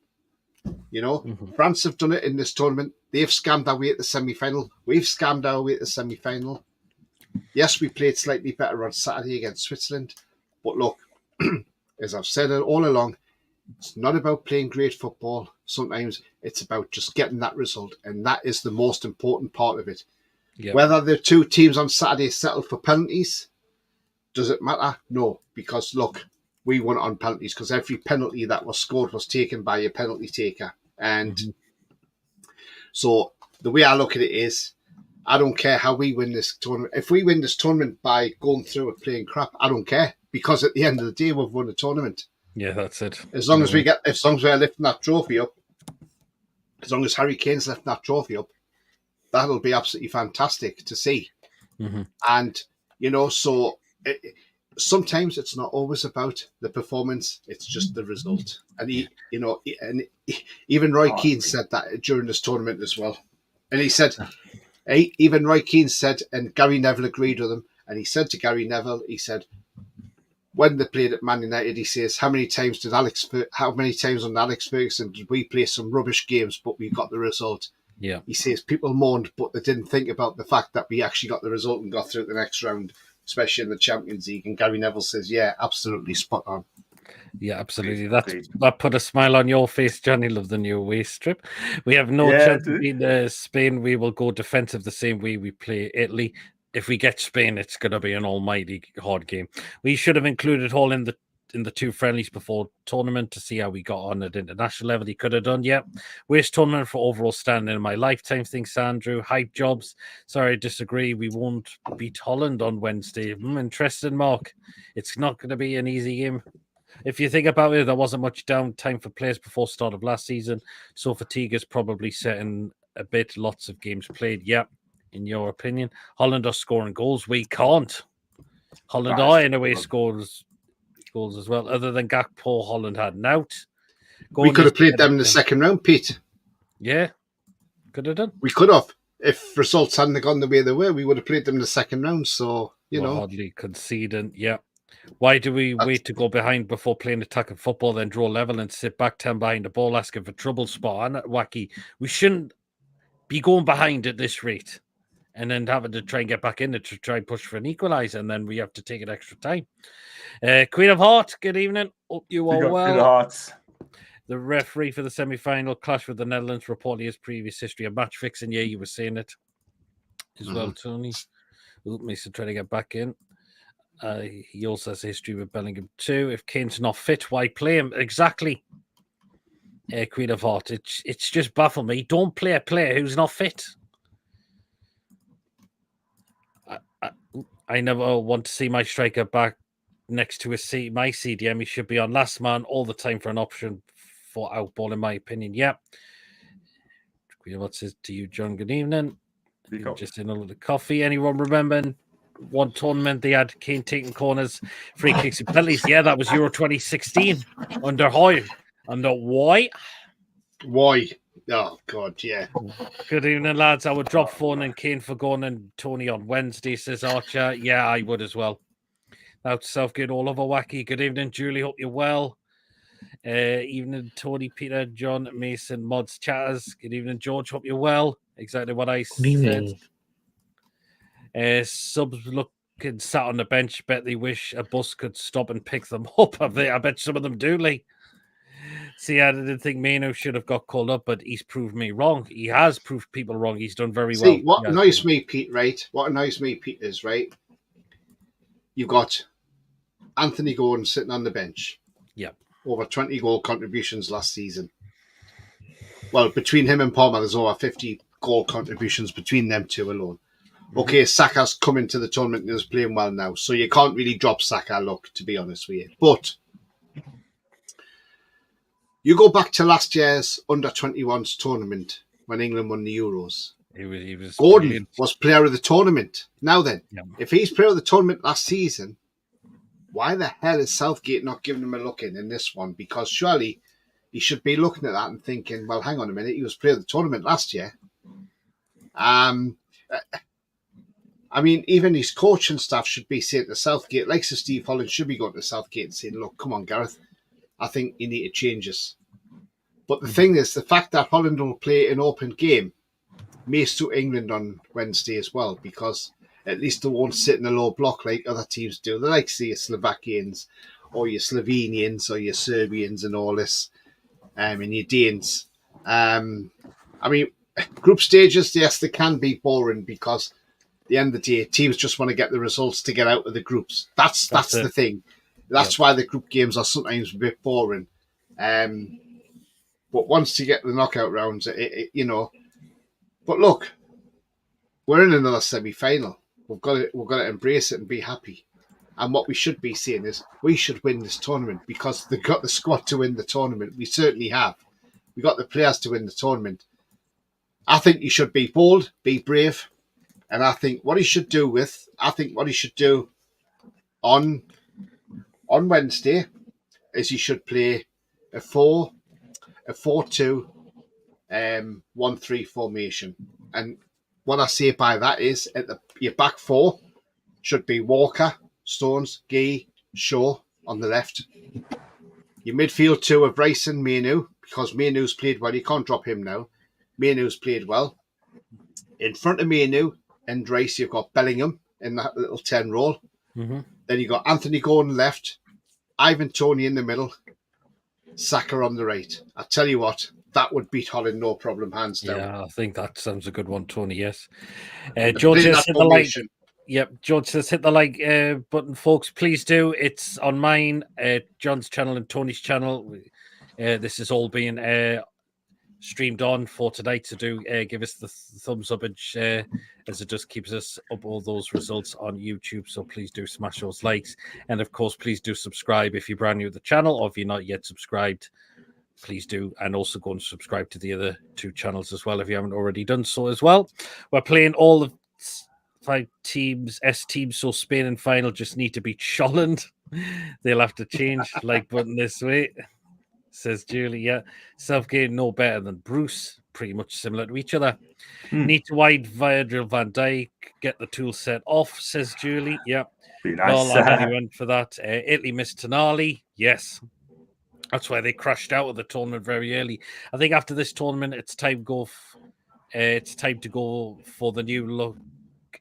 You know, France have done it in this tournament. They've scammed our way at the semi-final. We've scammed our way at the semi-final. Yes, we played slightly better on Saturday against Switzerland. But look, as I've said all along, it's not about playing great football. Sometimes it's about just getting that result. And that is the most important part of it. Yep. Whether the two teams on Saturday settle for penalties, does it matter? No, because look, we won it on penalties because every penalty that was scored was taken by a penalty taker. And so the way I look at it is, I don't care how we win this tournament. If we win this tournament by going through it playing crap, I don't care because at the end of the day, we've won the tournament.
Yeah, that's it.
As long as we're lifting that trophy up, as long as Harry Kane's lifting that trophy up, that'll be absolutely fantastic to see. Mm-hmm. And, you know, so sometimes it's not always about the performance, it's just the result. And even Roy Keane said that during this tournament as well. And he said, even Roy Keane said, and Gary Neville agreed with him, and he said to Gary Neville, he said, when they played at Man United, he says, how many times on Alex Ferguson did we play some rubbish games, but we got the result?
Yeah.
He says people mourned, but they didn't think about the fact that we actually got the result and got through the next round, especially in the Champions League. And Gary Neville says, yeah, absolutely spot on.
Yeah, absolutely. That put a smile on your face, Johnny. Love the new away strip. We have no chance to beat Spain. We will go defensive the same way we play Italy. if we get Spain, it's going to be an almighty hard game. We should have included Hall in the two friendlies before tournament to see how we got on at international level. He could have done, yeah. Worst tournament for overall standing in my lifetime, thinks Andrew. Hype jobs. Sorry, I disagree. We won't beat Holland on Wednesday. Interesting, Mark. It's not going to be an easy game. If you think about it, there wasn't much downtime for players before start of last season, so fatigue is probably setting a bit. Lots of games played. Yeah, in your opinion, Holland are scoring goals. We can't. Holland are in a way scores goals as well. Other than Gakpo, Holland had an out.
We could have played them in the second round, Pete.
Yeah, could have done.
We could have. If results hadn't gone the way they were, we would have played them in the second round. So, you know.
Hardly conceding. Yeah. Why do we wait to go behind before playing attacking football, then draw level and sit back 10 behind the ball asking for trouble spot? And wacky. We shouldn't be going behind at this rate and then having to try and get back in it to try and push for an equaliser, and then we have to take an extra time. Queen of Hearts, good evening. Hope you are well.
Queen of Hearts.
The referee for the semi-final clash with the Netherlands reportedly his previous history of match fixing. Yeah, you were saying it as well, Tony. Mason trying to get back in. He also has a history with Bellingham too. If Kane's not fit, why play him? Exactly. Queen of Heart. It's just baffled me. Don't play a player who's not fit. I never want to see my striker back next to my CDM. He should be on last man all the time for an option for outball, in my opinion. Yeah. Queen of Heart says to you, John, good evening. Just in a little coffee. Anyone remembering one tournament they had Kane taking corners, free kicks and penalties? Yeah, that was Euro 2016 under Hoy. Under White.
Why? Oh, God, yeah.
Good evening, lads. I would drop phone and Kane for going and Tony on Wednesday, says Archer. Yeah, I would as well. Now to Southgate, all over wacky. Good evening, Julie. Hope you're well. Evening, Tony, Peter, John, Mason, Mods, Chatters. Good evening, George. Hope you're well. Exactly what I said. Subs looking sat on the bench. Bet they wish a bus could stop and pick them up. I bet some of them do, Lee. See, I didn't think Mano should have got called up, but he's proved me wrong. He has proved people wrong. He's done very well.
See, what annoys me, Pete, right? What annoys me, Pete, is, right? You've got Anthony Gordon sitting on the bench.
Yeah.
Over 20 goal contributions last season. Well, between him and Palmer, there's over 50 goal contributions between them two alone. Okay, Saka's come into the tournament and is playing well now, so you can't really drop Saka, look, to be honest with you. But you go back to last year's under-21s tournament when England won the Euros.
He was
Gordon
brilliant.
was player of the tournament. Now then, if he's player of the tournament last season, why the hell is Southgate not giving him a look in this one? Because surely he should be looking at that and thinking, well, hang on a minute, he was player of the tournament last year. I mean, even his coaching staff should be saying to Southgate, like Sir Steve Holland should be going to Southgate and saying, look, come on, Gareth, I think you need to change this. But the thing is, the fact that Holland will play an open game may suit England on Wednesday as well, because at least they won't sit in a low block like other teams do. They like, say, your Slovakians or your Slovenians or your Serbians and all this, and your Danes. I mean, group stages, yes, they can be boring because at the end of the day, teams just want to get the results to get out of the groups. That's the thing. That's why the group games are sometimes a bit boring. But once you get the knockout rounds, you know. But look, we're in another semi-final. We've got to embrace it and be happy. And what we should be saying is we should win this tournament because they've got the squad to win the tournament. We certainly have. We got the players to win the tournament. I think you should be bold, be brave, and I think what he should do on Wednesday is he should play a 4-2, 1-3 formation. And what I say by that is your back four should be Walker, Stones, Gee, Shaw on the left. Your midfield two of Bryson, Manu, because Manu's played well. You can't drop him now. Manu's played well. In front of Manu and Rice, you've got Bellingham in that little 10 role.
Mm-hmm.
Then you've got Anthony Gordon left, Ivan Toney in the middle, Saka on the right. I tell you what, that would beat Holland no problem, hands down.
Yeah, I think that sounds a good one, Tony. Yes. George says Yep, George says hit the like button, folks. Please do. It's on mine, John's channel, and Tony's channel. This is all being streamed on for tonight. To do give us the thumbs up and share, as it just keeps us up all those results on YouTube. So please do smash those likes, and of course, please do subscribe if you're brand new to the channel, or if you're not yet subscribed. Please do, and also go and subscribe to the other 2 channels as well if you haven't already done so as well. We're playing all the 5 teams, S teams, so Spain in final just need to beat Scotland. They'll have to change like button this way, says Julie. Yeah, Southgate no better than Bruce, pretty much similar to each other. Need to wide Virgil van Dijk, get the tool set off, says Julie. Yeah,
Be nice.
Lol, went for that. Italy missed Tonali. Yes. That's why they crashed out of the tournament very early. I think after this tournament, it's time to go for the new look.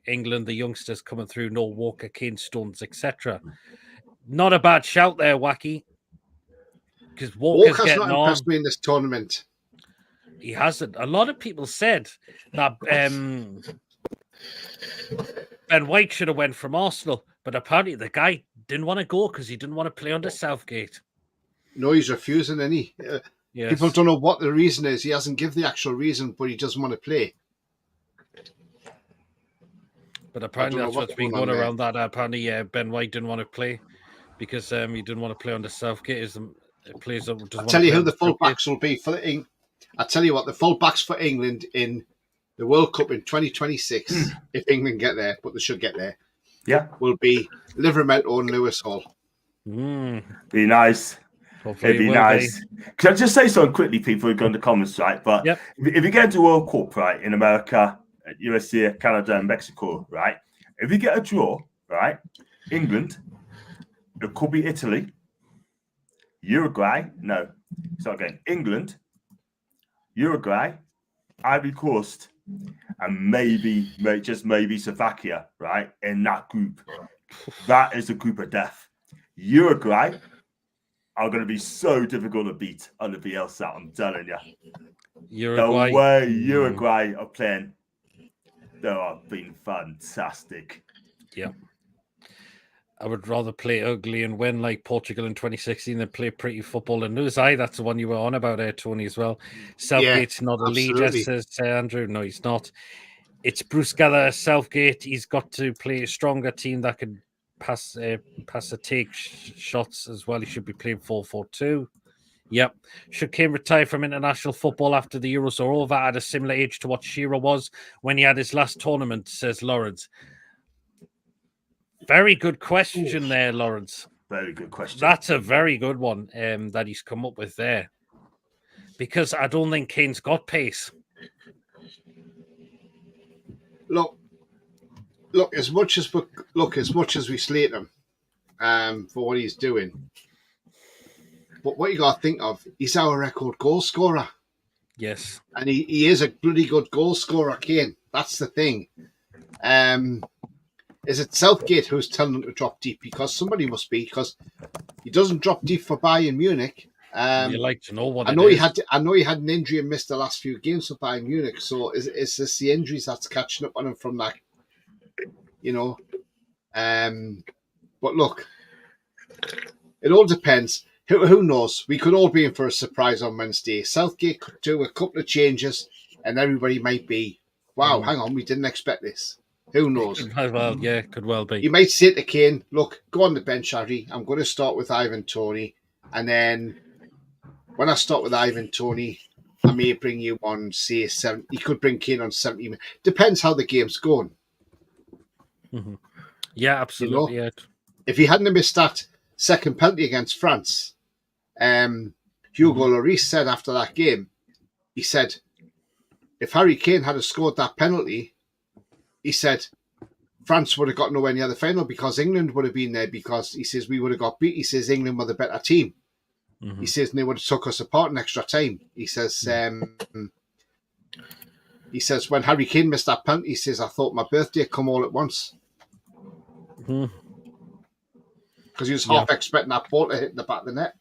England, the youngsters coming through, no Walker, Kane, Stones, etc. Not a bad shout there, Wacky. Because Walker's
not impressed me in this tournament.
He hasn't. A lot of people said that Ben White should have went from Arsenal, but apparently the guy didn't want to go because he didn't want to play under Southgate.
No, he's refusing any.
Yes.
People don't know what the reason is. He hasn't given the actual reason, but he doesn't want to play.
But apparently that's what's been going around that. Apparently, Ben White didn't want to play because he didn't want to play under Southgate.
I'll tell you who the fullbacks will be for I'll tell you what, the fullbacks for England in the World Cup in 2026, if England get there, but they should get there, will be Livermore and Lewis Hall.
Be nice.
Hopefully
it'd be nice. Can I just say something quickly, people who go in the comments, right? But if you get into World Cup, right, in America, USA, Canada, and Mexico, right? If you get a draw, right, England, it could be Italy, Uruguay. No, it's not again. England, Uruguay, Ivory Coast, and maybe Slovakia, right? In that group, that is a group of death. Uruguay are going to be so difficult to beat on the Bielsa, I'm telling you.
Uruguay.
The way Uruguay are playing, they have been fantastic.
Yeah. I would rather play ugly and win like Portugal in 2016 than play pretty football and lose. That's the one you were on about there, Tony, as well. Southgate's not a leader, says Andrew. No, he's not. It's Bruce Gather, Southgate. He's got to play a stronger team that can pass take shots as well. He should be playing 4-4-2. Yep. Should Kane retire from international football after the Euros are over at a similar age to what Shearer was when he had his last tournament, says Lawrence. Very good question there, Lawrence.
Very good question.
That's a very good one that he's come up with there. Because I don't think Kane's got pace.
Look, as much as we slate him for what he's doing, but what you got to think of, he's our record goal scorer.
Yes.
And he is a bloody good goal scorer, Kane. That's the thing. Is it Southgate who's telling him to drop deep? Because somebody must be, because he doesn't drop deep for Bayern Munich.
You like to know what
I know he had an injury and missed the last few games for Bayern Munich. So is this the injuries that's catching up on him from that? You know, but look, it all depends. Who knows? We could all be in for a surprise on Wednesday. Southgate could do a couple of changes, and everybody might be, "Wow, hang on, we didn't expect this." Who knows?
Well, yeah, could well be.
You might say to Kane, "Look, go on the bench, Harry. I'm going to start with Ivan Toney, and then when I start with Ivan Toney, I may bring you on, say, 70. He could bring Kane on 70 minutes. Depends how the game's going."
Mm-hmm. Yeah, absolutely.
You know, if he hadn't missed that second penalty against France, Hugo Lloris said after that game, he said, if Harry Kane had scored that penalty, he said, France would have got nowhere near the final because England would have been there, because he says we would have got beat. He says England were the better team. Mm-hmm. He says and they would have took us apart in extra time. He says, when Harry Kane missed that penalty, he says, I thought my birthday had come all at once. Because he was half expecting that ball to hit the back of the net.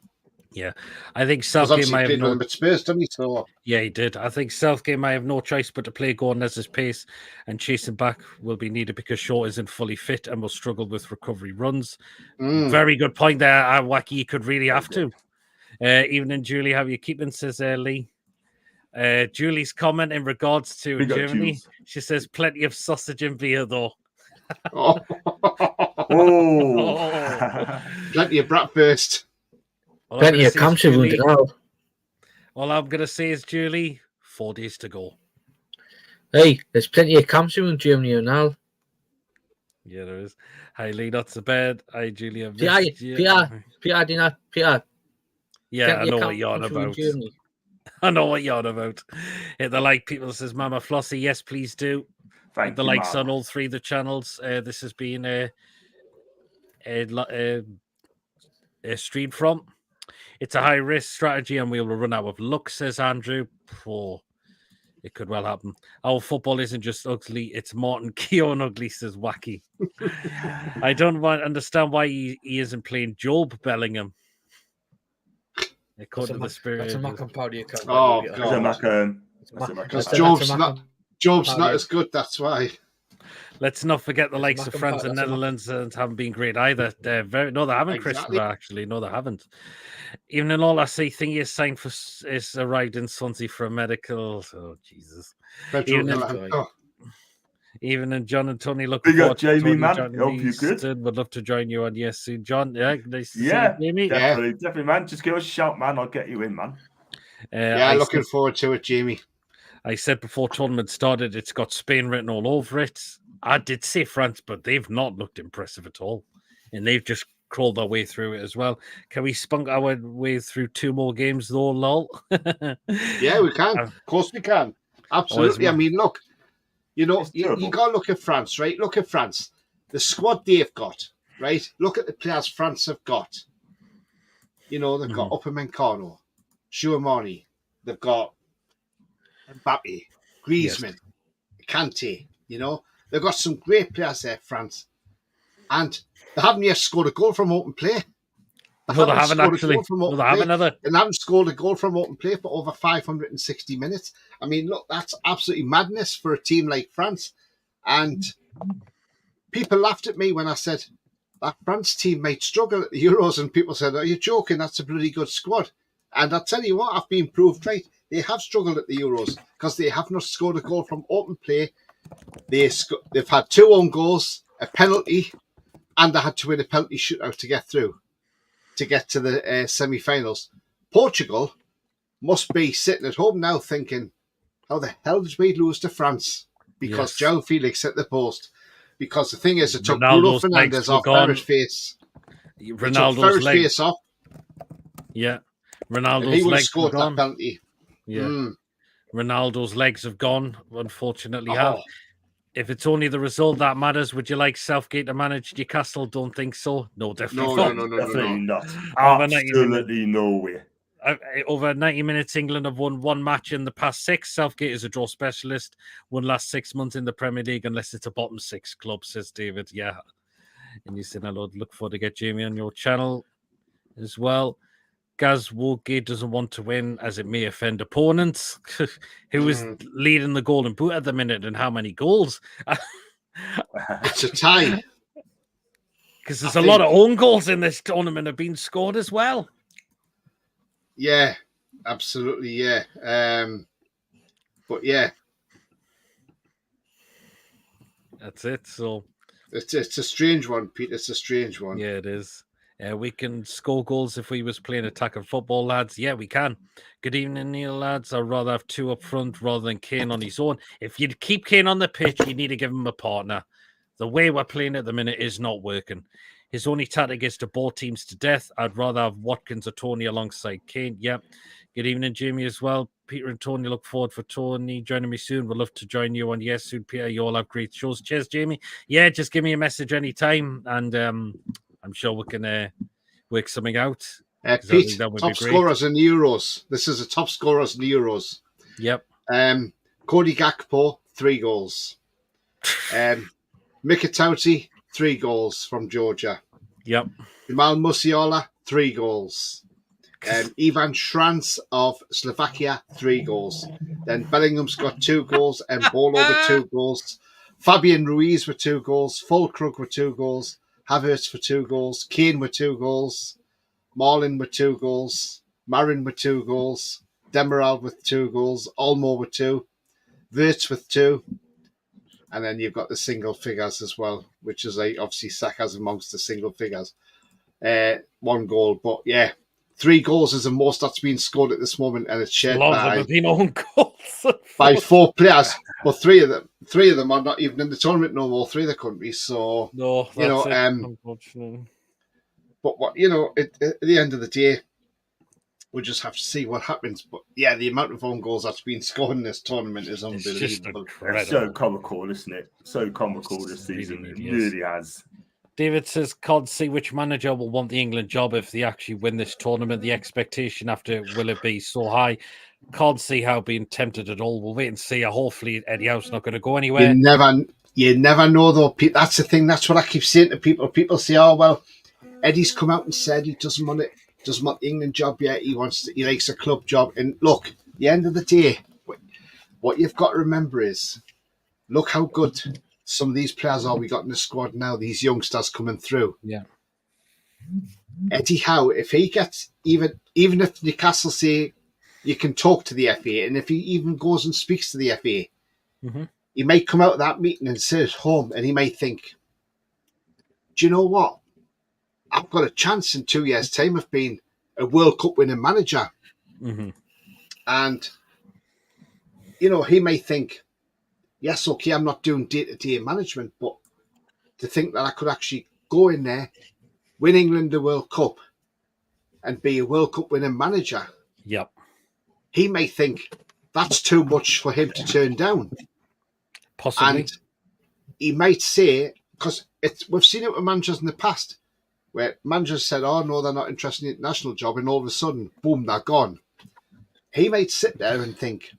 Yeah, I think
Because
Southgate
obviously
might
he
have
played with
no.
him at Spurs, didn't he? So,
Yeah, he did. I think Southgate might have no choice but to play Gordon-Lewis's pace, and chasing back will be needed because Shaw isn't fully fit and will struggle with recovery runs. Very good point there, Wacky. You could really have to. Evening, Julie. How are you keeping? Says Lee. Julie's comment in regards to
Big up,
Germany.
Jules.
She says plenty of sausage and beer, though.
Oh,
plenty of bratwurst.
All I'm
Plenty
gonna
of
say is,
cancer wounded
Julie,
now.
all I'm going to say is, Julie, 4 days to go.
Hey, there's plenty of cancer in Germany now.
Yeah, there is. Hi, Lee, not so bad. Hi, Julia.
Peter, do not, Peter.
Yeah, I know what you're on about. I know what you're on about. Hit the like, people. Says Mama Flossie. Yes, please do.
thank
Hit the
you,
likes
Mama.
on all 3 of the channels. This has been a stream from. It's a high risk strategy, and we will run out of luck, says Andrew. Oh, it could well happen. Our football isn't just ugly; it's Martin Keown ugly, says Wacky. I don't understand why he isn't playing Job Bellingham. According to the spirit,
That's a Macam Party account.
Oh,
Peter.
God. Because
That's
Job's not as good, that's why.
Let's not forget the
That's a
likes of
Macam
France
Party,
and
that's a
Netherlands haven't been great either. They're no, they haven't,
Exactly.
Christian, actually. No, they haven't. Even in all I see, Thingy is signed for is arrived in Swansea for a medical. Oh, Jesus. Even in John and Tony, looking
Big
forward
up,
to
Jamie,
Tony,
man.
John and
Hope you're good.
Easton. Would love to join you on yes soon, John. Yeah, nice to see
Yeah,
you, Jamie.
definitely, man. Just give us a shout, man. I'll get you in, man.
Looking forward to it, Jamie.
I said before tournament started, it's got Spain written all over it. I did say France, but they've not looked impressive at all. And they've just crawled their way through it as well. Can we spunk our way through 2 more games, though, lol?
Yeah, we can. Of course we can. Absolutely. I mean, look, you got to look at France, right? Look at France. The squad they've got, right? Look at the players France have got. They've got Upamecano, Chouamani. They've got Mbappe, Griezmann, Kante. They've got some great players there, France. And they haven't yet scored a goal from open play.
They haven't actually.
They haven't scored a goal from open play for over 560 minutes. I mean, look, that's absolutely madness for a team like France. And people laughed at me when I said that France team might struggle at the Euros, and people said, "Are you joking? That's a bloody good squad." And I'll tell you what, I've been proved right. They have struggled at the Euros because they have not scored a goal from open play. They've had 2 own goals, a penalty, and they had to win a penalty shootout to get through, to get to the semi-finals. Portugal must be sitting at home now thinking, how the hell did we lose to France? Because João Felix hit the post. Because the thing is, it took Bruno Fernandes off Ferret's face.
Ronaldo's legs
face off.
Yeah. Ronaldo's
he would have
legs
scored that penalty.
Yeah. Ronaldo's legs have gone, unfortunately. If it's only the result that matters, would you like Southgate to manage Newcastle? Don't think so. No, definitely not.
No.
Definitely not. Absolutely no way.
Over 90 minutes, England have won 1 match in the past 6. Southgate is a draw specialist. Won last 6 months in the Premier League, unless it's a bottom 6 club, says David. Yeah. And you said, hello, look forward to get Jamie on your channel as well. Gaz Woolgate doesn't want to win as it may offend opponents. Who is leading the Golden Boot at the minute and how many goals?
It's a tie.
Because there's a lot of own goals in this tournament have been scored as well.
Yeah, absolutely, yeah. But yeah.
That's it. So
it's a strange one, Pete. It's a strange one.
Yeah, it is. We can score goals if we was playing attacking football, lads. Yeah, we can. Good evening, Neil, lads. I'd rather have 2 up front rather than Kane on his own. If you keep Kane on the pitch, you need to give him a partner. The way we're playing at the minute is not working. His only tactic is to bore teams to death. I'd rather have Watkins or Tony alongside Kane. Yep. Good evening, Jamie, as well. Peter and Tony, look forward for Tony joining me soon. We'd love to join you on Yes Soon, Peter. You all have great shows. Cheers, Jamie. Yeah, just give me a message anytime, and I'm sure we can work something out.
Pete, top scorers in the Euros. This is a top scorers in the Euros.
Yep.
Cody Gakpo, 3 goals. Mikitauti, 3 goals from Georgia.
Yep.
Jamal Musiala, 3 goals. Ivan Schranz of Slovakia, 3 goals. Then Bellingham's got 2 goals, and Bolo with 2 goals. Fabian Ruiz with 2 goals. Fulkrug with 2 goals. Havertz with 2 goals. Kane with 2 goals. Marlin with 2 goals. Marin with 2 goals. Demiral with 2 goals. Olmo with 2. Wirtz with 2. And then you've got the single figures as well, which is obviously Saka's amongst the single figures. 1 goal. But yeah, 3 goals is the most that's been scored at this moment, and it's shared
A lot of them have been own goals.
by 4 players. But 3 of them are not even in the tournament no more. 3 of the countries. So
No,
you know,
unfortunately.
but what at the end of the day, we'll just have to see what happens. But yeah, the amount of own goals that's been scored in this tournament is
It's just
unbelievable.
incredible.
It's so comical, isn't it? So comical this season.
Really
It really has.
David says, can't see which manager will want the England job if they actually win this tournament. The expectation after will it be so high? Can't see how being tempted at all. We'll wait and see. Hopefully, Eddie Howe's not going to go anywhere.
You never know though. That's the thing. That's what I keep saying to people. People say, "Oh well, Eddie's come out and said he doesn't want the England job yet. He likes a club job." And look, at the end of the day, what you've got to remember is, look how good some of these players are we got in the squad now. These youngsters coming through.
Yeah.
Eddie Howe, if he gets even if Newcastle say you can talk to the FA, and if he even goes and speaks to the FA, he may come out of that meeting and sit at home, and he may think, "Do you know what? I've got a chance in 2 years' time of being a World Cup winning manager." And he may think, "Yes, okay, I'm not doing day-to-day management, but to think that I could actually go in there, win England the World Cup, and be a World Cup winning manager."
Yep.
He may think that's too much for him to turn down.
Possibly.
And he might say, because we've seen it with managers in the past, where managers said, "Oh, no, they're not interested in the international job," and all of a sudden, boom, they're gone. He might sit there and think,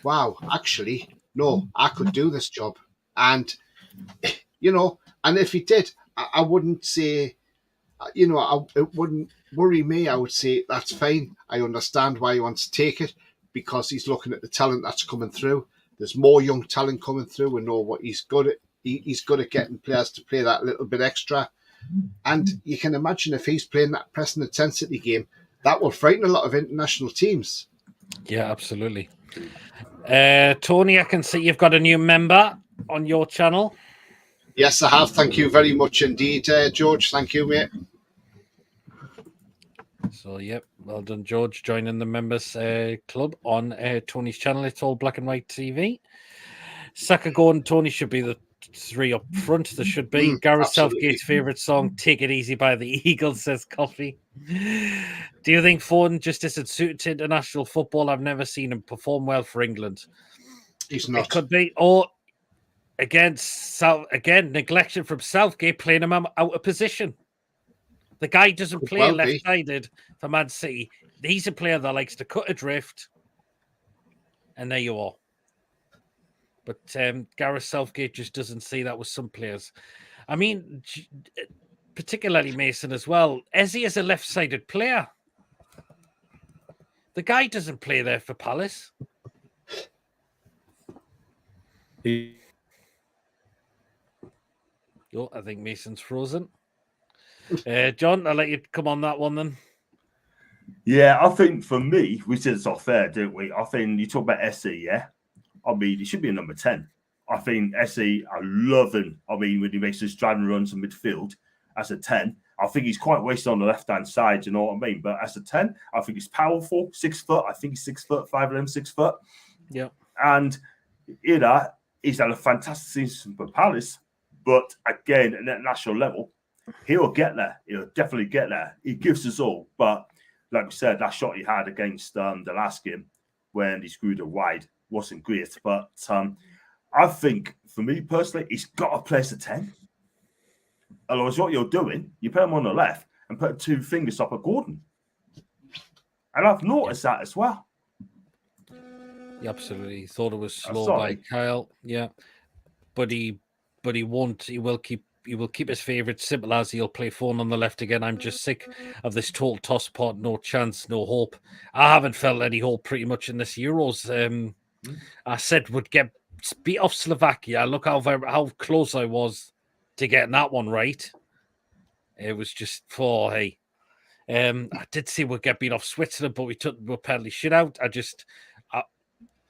"Wow, actually, no, I could do this job." And, and if he did, I wouldn't say, it wouldn't worry me. I would say, that's fine. I understand why he wants to take it, because he's looking at the talent that's coming through. There's more young talent coming through, and know what he's good at. He's good at getting players to play that little bit extra. And you can imagine if he's playing that pressing intensity game, that will frighten a lot of international teams.
Yeah, absolutely. Tony, I can see you've got a new member on your channel.
Yes, I have. Thank you very much indeed, George. Thank you, mate.
So, yep, well done, George, joining the members club on Tony's channel. It's all Black and White TV. Saka, Gordon, Tony should be the 3 up front. There should be. Gareth Southgate's favourite song, "Take It Easy" by the Eagles, says Coffee. Do you think Foden just isn't suited to international football? I've never seen him perform well for England.
He's not.
It could be. Or, again, neglection from Southgate, playing him out of position. The guy doesn't play left-sided for Man City. He's a player that likes to cut adrift. And there you are. But Gareth Southgate just doesn't see that with some players. I mean, particularly Mason as well. Eze is a left-sided player. The guy doesn't play there for Palace. Oh, I think Mason's frozen. John, I'll let you come on that one then.
Yeah, I think for me, we said it's off there, didn't we? I think you talk about SE, yeah? I mean, he should be a number 10. I think SE, I love him. I mean, when he makes his driving runs in midfield as a 10, I think he's quite wasted on the left-hand side, you know what I mean? But as a 10, I think he's powerful, 6 foot. I think he's 6 foot, 5'11", 6 foot.
Yeah.
And, he's had a fantastic season for Palace. But again, at that national level, he'll get there. He'll definitely get there. He gives us all. But like we said, that shot he had against the last game when he screwed it wide wasn't great. But I think, for me personally, he's got to place a 10. Otherwise, what you're doing, you put him on the left and put 2 fingers up at Gordon. And I've noticed that as well.
Yeah, absolutely. He thought it was slow by Kyle. Yeah. But he won't. He will keep he will keep his favourite. Simple as he'll play phone on the left again. I'm just sick of this total toss pot. No chance, no hope. I haven't felt any hope pretty much in this Euros. I said would get beat off Slovakia. Look how close I was to getting that one right. It was just hey. I did say we'd get beat off Switzerland, but we're penalty shit out.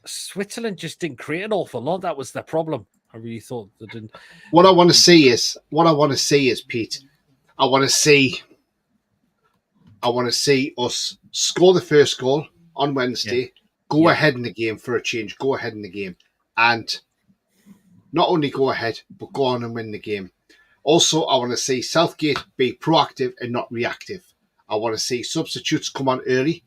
Switzerland just didn't create an awful lot. That was the problem. I really thought they didn't.
What I want to see is Pete. I want to see us score the first goal on Wednesday. Go ahead in the game for a change. Go ahead in the game, and not only go ahead, but go on and win the game. Also, I want to see Southgate be proactive and not reactive. I want to see substitutes come on early,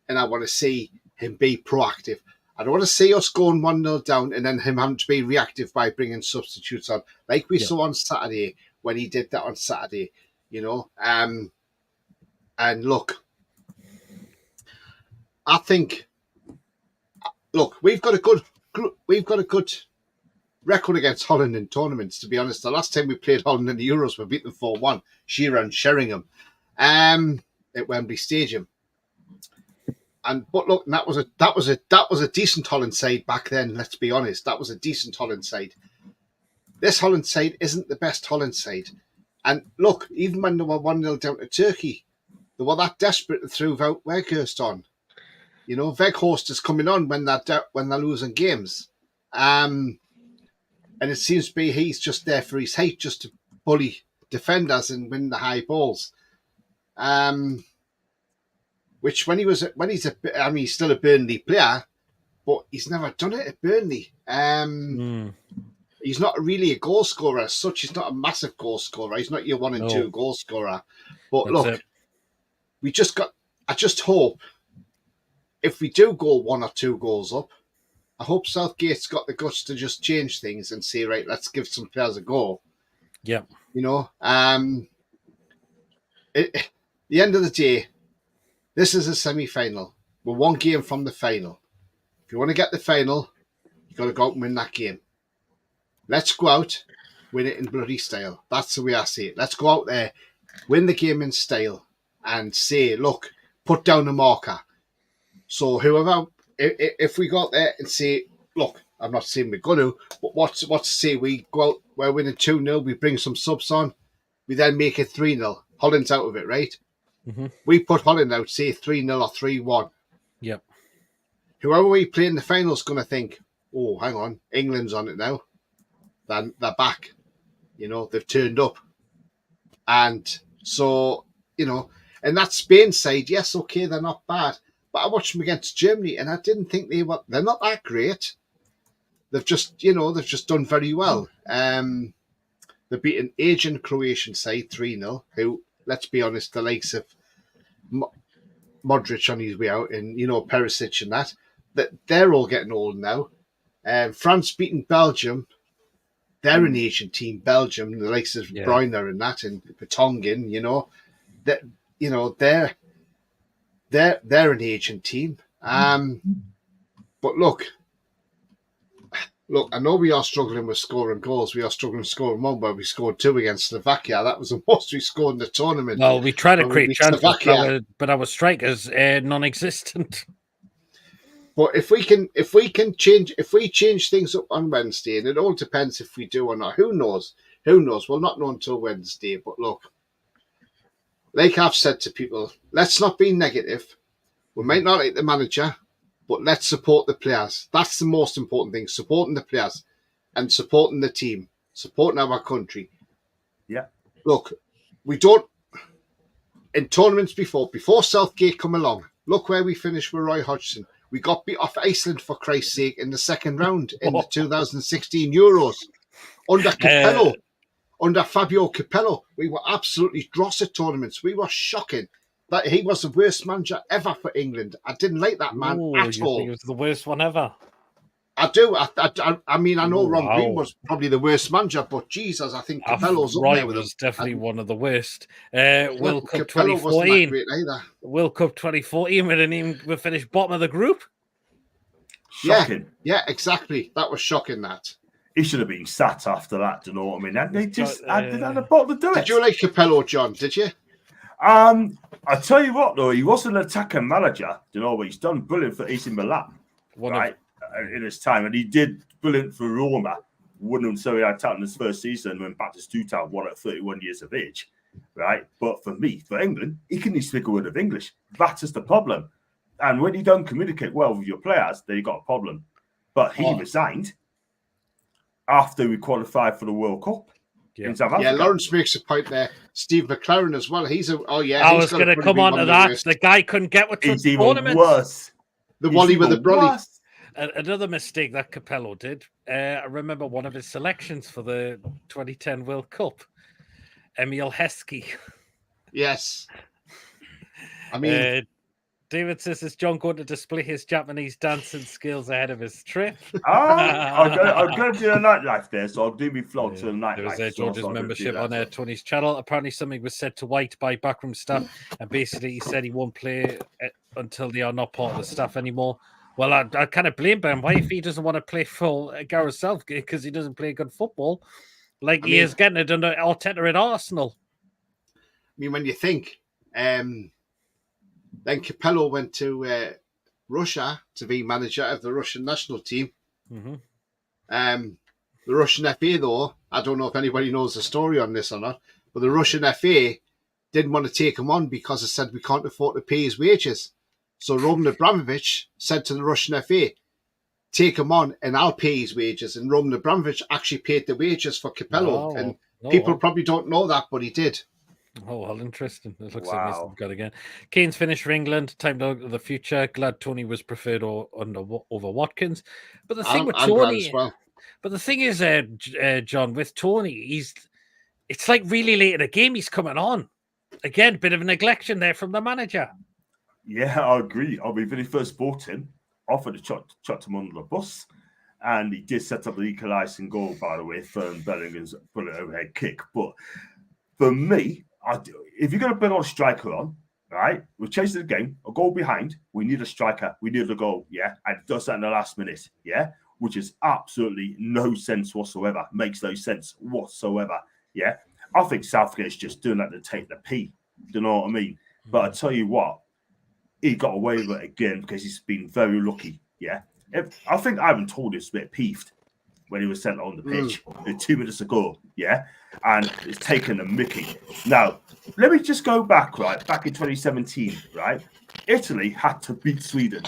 and I want to see him be proactive. I don't want to see us going 1-0 down and then him having to be reactive by bringing substitutes on, like we saw on Saturday when he did that on Saturday, And look, I think, we've got a good record against Holland in tournaments. To be honest, the last time we played Holland in the Euros, we beat them 4-1. Shearer and Sheringham, at Wembley Stadium. But look, that was a decent Holland side back then. Let's be honest, that was a decent Holland side. This Holland side isn't the best Holland side. And look, even when they were 1-0 down to Turkey, they were that desperate to throw out Weghorst on. Weghorst is coming on when they're losing games, and it seems to be he's just there for his height, just to bully defenders and win the high balls. Which he's still a Burnley player, but he's never done it at Burnley. He's not really a goal scorer as such. He's not a massive goal scorer. He's not your 1 and 2 goal scorer. But look, I just hope if we do go 1 or 2 goals up, I hope Southgate's got the guts to just change things and say, right, let's give some players a go.
Yeah.
At the end of the day, this is a semi-final. We're 1 game from the final. If you want to get the final, you've got to go out and win that game. Let's go out, win it in bloody style. That's the way I see it. Let's go out there, win the game in style, and say, look, put down a marker. So whoever, if we go out there and say, look, I'm not saying we're going to, but what's to say we go out, we're winning 2-0, we bring some subs on, we then make it 3-0. Holland's out of it, right?
Mm-hmm.
We put Holland out, say 3-0 or 3-1.
Yep.
Whoever we play in the final is going to think, oh, hang on, England's on it now. They're back. They've turned up. And so, and that Spain side, yes, okay, they're not bad. But I watched them against Germany and I didn't think they're not that great. They've just done very well. They beat an Asian Croatian side 3-0, who, let's be honest, the likes of Modric on his way out and, Perisic and that they're all getting old now. France beating Belgium. They're an Asian team, Belgium, the likes of Bruyne and that, and Vertonghen, they're an Asian team. But look, I know we are struggling with scoring goals. We are struggling scoring 1 where we scored 2 against Slovakia. That was the most we scored in the tournament.
Well, we tried to create chances, but our strikers non-existent.
But if we change things up on Wednesday, and it all depends if we do or not. Who knows? We'll not know until Wednesday. But look, like I've said to people, let's not be negative. We might not like the manager, but let's support the players. That's the most important thing, supporting the players and supporting the team, supporting our country.
Yeah.
Look, we don't, in tournaments before Southgate come along, look where we finished with Roy Hodgson. We got beat off Iceland, for Christ's sake, in the second round in the 2016 Euros. Under Capello, under Fabio Capello, we were absolutely dross at tournaments. We were shocking. That he was the worst manager ever for England. I didn't like that man at all.
Think it was the worst one ever?
I do. I mean, I know Ron Green was probably the worst manager, but Jesus, I think Capello's up there with him.
Was definitely one of the worst. World Cup 2014. World Cup 2014, we finished bottom of the group.
Shocking.
Yeah, exactly. That was shocking. That.
he should have been sat after that. Do you know what I mean? And they just
He's
they
got,
had a bottle to do it.
Did you like Capello, John? Did you?
I tell you what, though, he was an attacking manager. You know, he's done brilliant for AC Milan, right, in his time, and he did brilliant for Roma. Wouldn't say he had talent in his first season when Batistuta won at 31 years of age, right? But for me, for England, he can speak a word of English. That is the problem. And when you don't communicate well with your players, then you got a problem. But he resigned after we qualified for the World Cup. In South Africa.
Yeah, Lawrence makes a point there. Steve McLaren as well.
I was going to come on to that. The guy couldn't get with
He's even
tournaments.
worse.
The Wally with the brolly.
Another mistake that Capello did. I remember one of his selections for the 2010 World Cup. Emil Heskey.
Yes. I mean,
David says, is John going to display his Japanese dancing skills ahead of his trip?
I'm going to do a nightlife there, so I'll do me vlog to the nightlife.
There was George's membership on Tony's channel. Apparently, something was said to White by backroom staff, and basically he said he won't play until they are not part of the staff anymore. Well, I kind of blame Ben White if he doesn't want to play for Gareth Southgate because he doesn't play good football, he is getting it under Arteta at Arsenal.
I mean, when you think, then Capello went to Russia to be manager of the Russian national team.
Mm-hmm.
The Russian FA, though, I don't know if anybody knows the story on this or not, but the Russian FA didn't want to take him on because it said we can't afford to pay his wages. So Roman Abramovich said to the Russian FA, take him on and I'll pay his wages. And Roman Abramovich actually paid the wages for Capello. People probably don't know that, but he did.
Oh, well, interesting. It looks like Mason's got again. Kane's finished for England. Time to look to the future. Glad Tony was preferred over Watkins. But the thing with Tony, but the thing is, John, with Tony, it's like really late in the game. He's coming on again. Bit of a neglection there from the manager.
Yeah, I agree. I mean, when he first bought him, offered to chuck him under the bus, and he did set up the equalising goal, by the way, for Bellingham's bullet overhead kick. But for me, if you're going to bring on a striker on, right, we're chasing the game, a goal behind, we need a striker, we need a goal, yeah, and it does that in the last minute, yeah, which is absolutely no sense whatsoever, makes no sense whatsoever, yeah. I think Southgate's just doing that to take the P, do you know what I mean? But I tell you what, he got away with it again because he's been very lucky, yeah. I think Ivan told us a bit peeved when he was sent on the pitch 2 minutes ago, yeah, and it's taken a mickey. Now, let me just go back, right, back in 2017, right, Italy had to beat Sweden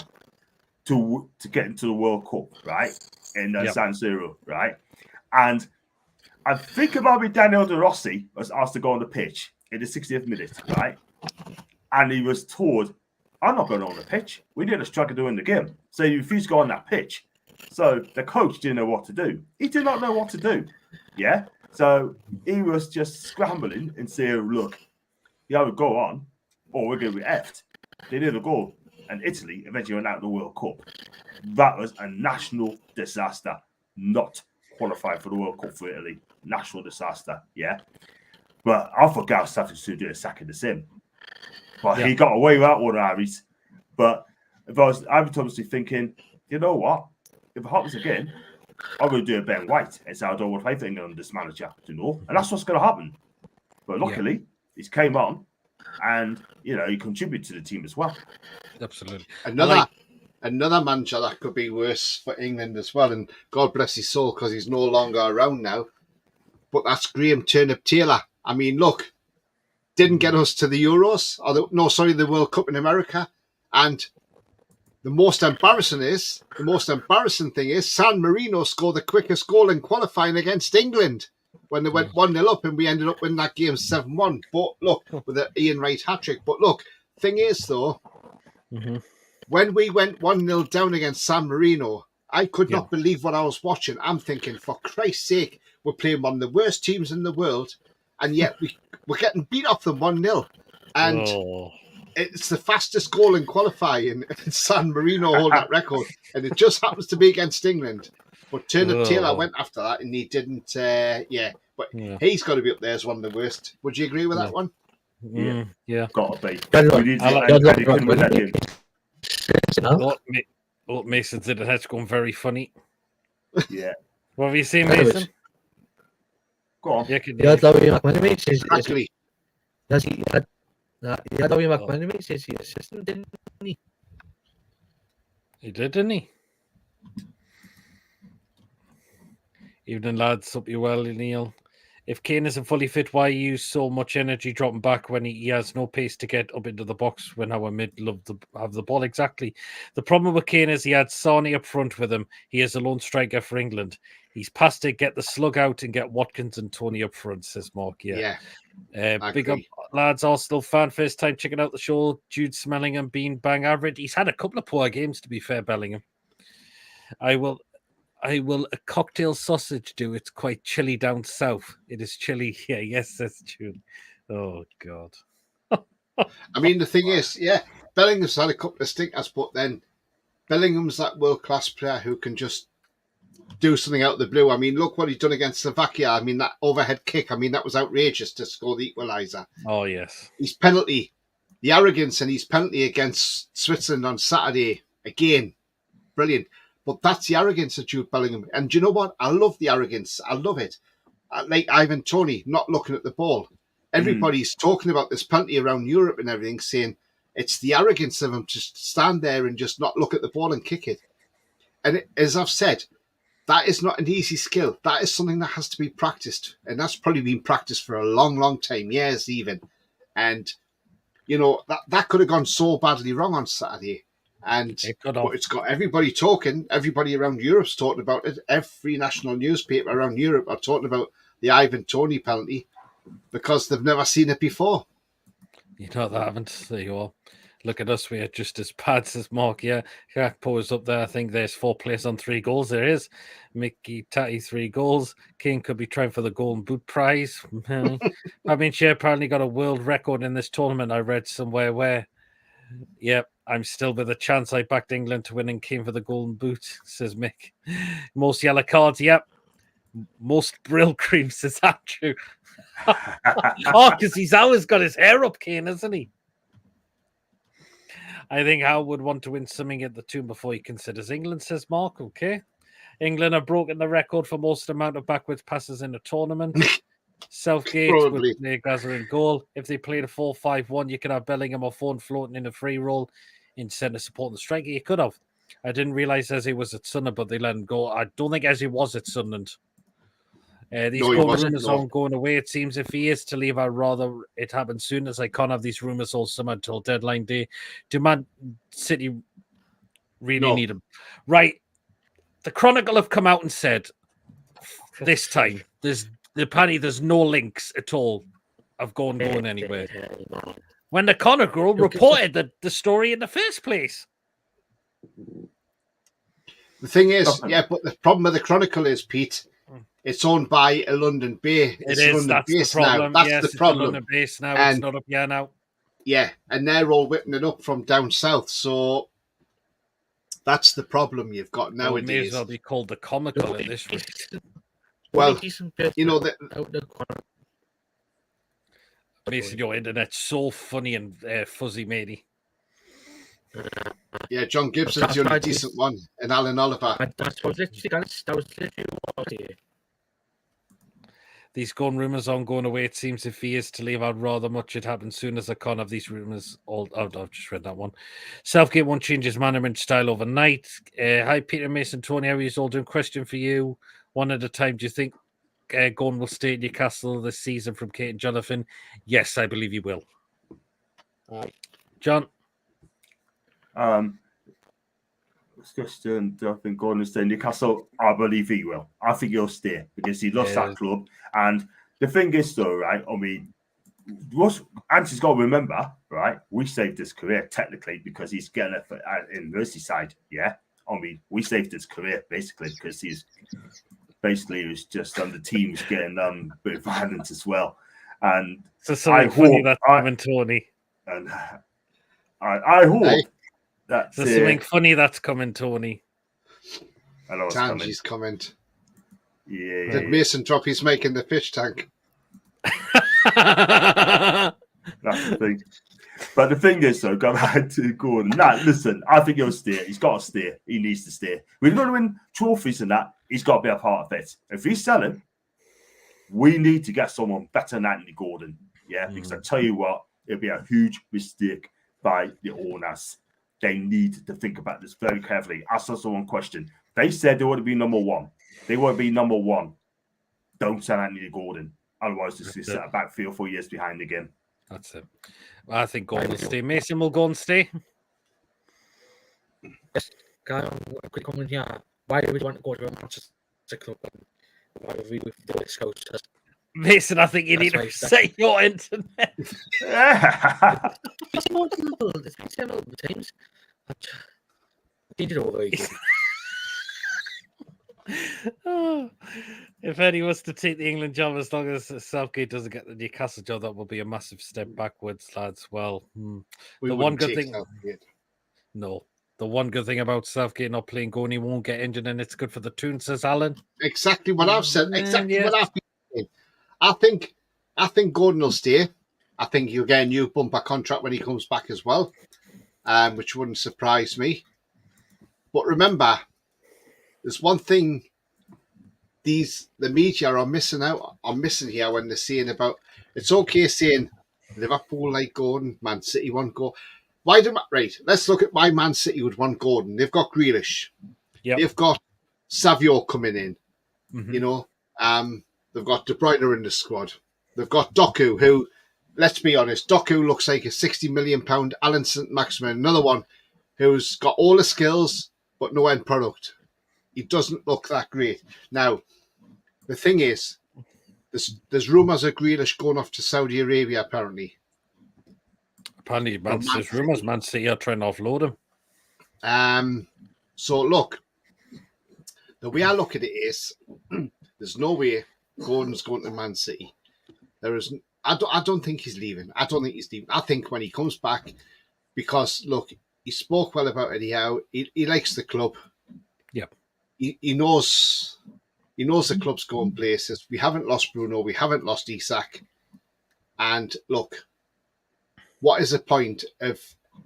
to get into the World Cup, right, in San Siro, right, and I think about me, Daniel De Rossi was asked to go on the pitch in the 60th minute, right, and he was told, I'm not going on the pitch. We need a striker to win the game. So he refused to go on that pitch. So the coach didn't know what to do. He did not know what to do. Yeah. So he was just scrambling and saying, look, you either go on or we're going to be effed. They did a goal. And Italy eventually went out of the World Cup. That was a national disaster. Not qualified for the World Cup for Italy. National disaster. Yeah. But I thought Gareth Southgate should do a sack in the sim. But he got away with that one, Harry's. But I was obviously thinking, you know what? If it happens again, I'm going to do a Ben White and say I don't want to play for England under this manager, you know? And that's what's going to happen. But luckily, he's came on and, you know, he contributed to the team as well.
Absolutely.
Another manager that could be worse for England as well. And God bless his soul because he's no longer around now. But that's Graham Turnip-Taylor. I mean, look. Didn't get us to the Euros, the World Cup in America. And the most embarrassing thing is San Marino scored the quickest goal in qualifying against England when they went 1-0 up and we ended up winning that game 7-1. But look, with an Ian Wright hat-trick. But look, thing is though, when we went 1-0 down against San Marino, I could not believe what I was watching. I'm thinking, for Christ's sake, we're playing one of the worst teams in the world, and yet we're getting beat off them 1-0. And it's the fastest goal in qualifying. San Marino hold that record. And it just happens to be against England. But Turnip-Taylor went after that and he didn't, But he's got to be up there as one of the worst. Would you agree with that one?
Yeah.
Got to be.
Mason said it has gone very funny.
Yeah.
What have you seen,
Anyways.
Mason?
Go on.
Yeah, can
He had Larry McManamy.
Exactly.
He had Larry McManamy says he's assistant, didn't he?
He did, didn't he? Evening, lads. Hope you're well, Neil. If Kane isn't fully fit, why use so much energy dropping back when he has no pace to get up into the box when our mid love to have the ball? Exactly. The problem with Kane is he had Sonny up front with him. He is a lone striker for England. He's past it. Get the slug out and get Watkins and Tony up front, says Mark. Yeah. Big up, lads. Arsenal fan. First time checking out the show. Jude Smellingham being bang average. He's had a couple of poor games, to be fair, Bellingham. I will a cocktail sausage do. It's quite chilly down south. It is chilly. Yeah, yes, that's true. Oh, God.
I mean, the thing is, Bellingham's had a couple of stinkers, but then Bellingham's that world-class player who can just do something out of the blue. I mean, look what he's done against Slovakia. I mean, that overhead kick, I mean, that was outrageous to score the equaliser.
Oh, yes.
His penalty, the arrogance and his penalty against Switzerland on Saturday, again, brilliant. But that's the arrogance of Jude Bellingham. And do you know what? I love the arrogance. I love it. Like Ivan Toney, not looking at the ball. Everybody's talking about this penalty around Europe and everything, saying it's the arrogance of him to stand there and just not look at the ball and kick it. And as I've said, that is not an easy skill. That is something that has to be practiced. And that's probably been practiced for a long, long time, years even. And, you know, that could have gone so badly wrong on Saturday. And it's got everybody talking. Everybody around Europe's talking about it. Every national newspaper around Europe are talking about the Ivan Toney penalty because they've never seen it before.
You know, they haven't. There you are. Look at us. We are just as bad as Mark. Yeah, Gakpo is up there. I think there's 4 players on 3 goals. There is. Mickey Tatty, 3 goals. King could be trying for the Golden Boot prize. I mean, she apparently got a world record in this tournament. I read somewhere where, yep. I'm still with a chance. I backed England to win and came for the Golden Boot, says Mick. Most yellow cards, yep. Most Brill cream, says Andrew. Oh, because he's always got his hair up, Kane, isn't he? I think Howard would want to win something at the tomb before he considers England, says Mark. Okay. England have broken the record for most amount of backwards passes in a tournament. Southgate with Gaza in goal. If they played a 4-5-1, you could have Bellingham or Foden floating in a free roll instead of supporting the striker. You could have. I didn't realise Eze was at Sunderland, but they let him go. I don't think Eze was at Sunderland. These rumours aren't going away. It seems if he is to leave, I'd rather it happen soon, as I can't have these rumours all summer until deadline day. Do Man City really need him? Right. The Chronicle have come out and said this time there's no links at all of going anywhere. When the Chronicle reported the story in the first place.
The thing is, but the problem with the Chronicle is, Pete, it's owned by a London base.
That's the problem. That's the problem. London base now.
And,
it's not up here now.
Yeah, and they're all whipping it up from down south. So that's the problem you've got nowadays.
It may as well be called the Comical at this rate.
Well, you know that.
Mason, your internet's so funny and fuzzy, matey.
Yeah, John Gibson's the only decent one, and Alan Oliver.
These gun rumours aren't going away. It seems if he is to leave, I'd rather much it happen soon as I can't have these rumours all. I've just read that one. Southgate won't change his management style overnight. Hi, Peter, Mason, Tony. How are you all doing? Question for you, one at a time. Do you think Gunn will stay at Newcastle this season from Kate and Jonathan? Yes, I believe he will. John?
Discussion, I think Gordon will stay in Newcastle. I believe he will. I think he'll stay because he loves that club. And the thing is, though, right? I mean, Anthony's got to remember, right? We saved his career technically because he's getting it in Merseyside. Yeah, I mean, we saved his career basically because he was just on the team was getting a bit of violence as well. And
so something funny that's coming, Tony.
And I hope.
That's something funny that's coming, Tony.
I know
Tangi's comment.
Yeah.
Did Mason drop his mic in the fish tank?
That's the thing. But the thing is, though, go back to Gordon. Nah, listen, I think he'll stay. He's got to stay. He needs to stay. We're going to win trophies and that. He's got to be a part of it. If we sell him, we need to get someone better than Anthony Gordon. Yeah, because I tell you what, it'll be a huge mistake by the owners. They need to think about this very carefully. Ask us one question. They said they want to be number one. They want to be number one. Don't sell Anthony Gordon. Otherwise, just set about 3 or 4 years behind again.
That's it. I think Gordon will stay. Mason will go and stay.
Yes, a quick comment here. Why do we want to go to a Manchester club? Why do we with the Scousers?
Mason, I think you need to set your internet.
It's been several times. Did it all very good.
If Eddie was to take the England job, as long as Southgate doesn't get the Newcastle job, that will be a massive step backwards, lads. Well, the one good thing, the one good thing about Southgate not playing Gordon, he won't get injured, and it's good for the tune, says Alan.
Exactly what I've said. Exactly what I've been saying. I think Gordon will stay. I think he'll get a new bumper contract when he comes back as well, which wouldn't surprise me. But remember, there's one thing the media are missing here when they're saying about it's okay saying Liverpool like Gordon, Man City want Gordon. Let's look at why Man City would want Gordon. They've got Grealish.
Yep.
They've got Savio coming in. You know, they've got De Bruyne in the squad. They've got Doku, who, let's be honest, Doku looks like a £60 million Alan St-Maximin, another one who's got all the skills but no end product. He doesn't look that great. Now, the thing is, there's rumours of Grealish going off to Saudi Arabia, apparently.
Apparently, there's rumours Man City are trying to offload him.
So, look, the way I look at it is, there's no way Gordon's going to Man City. I don't think he's leaving. I think when he comes back, because, look, he spoke well about Eddie Howe. He likes the club.
Yep.
He knows the club's going places. We haven't lost Bruno. We haven't lost Isak. And look, what is the point of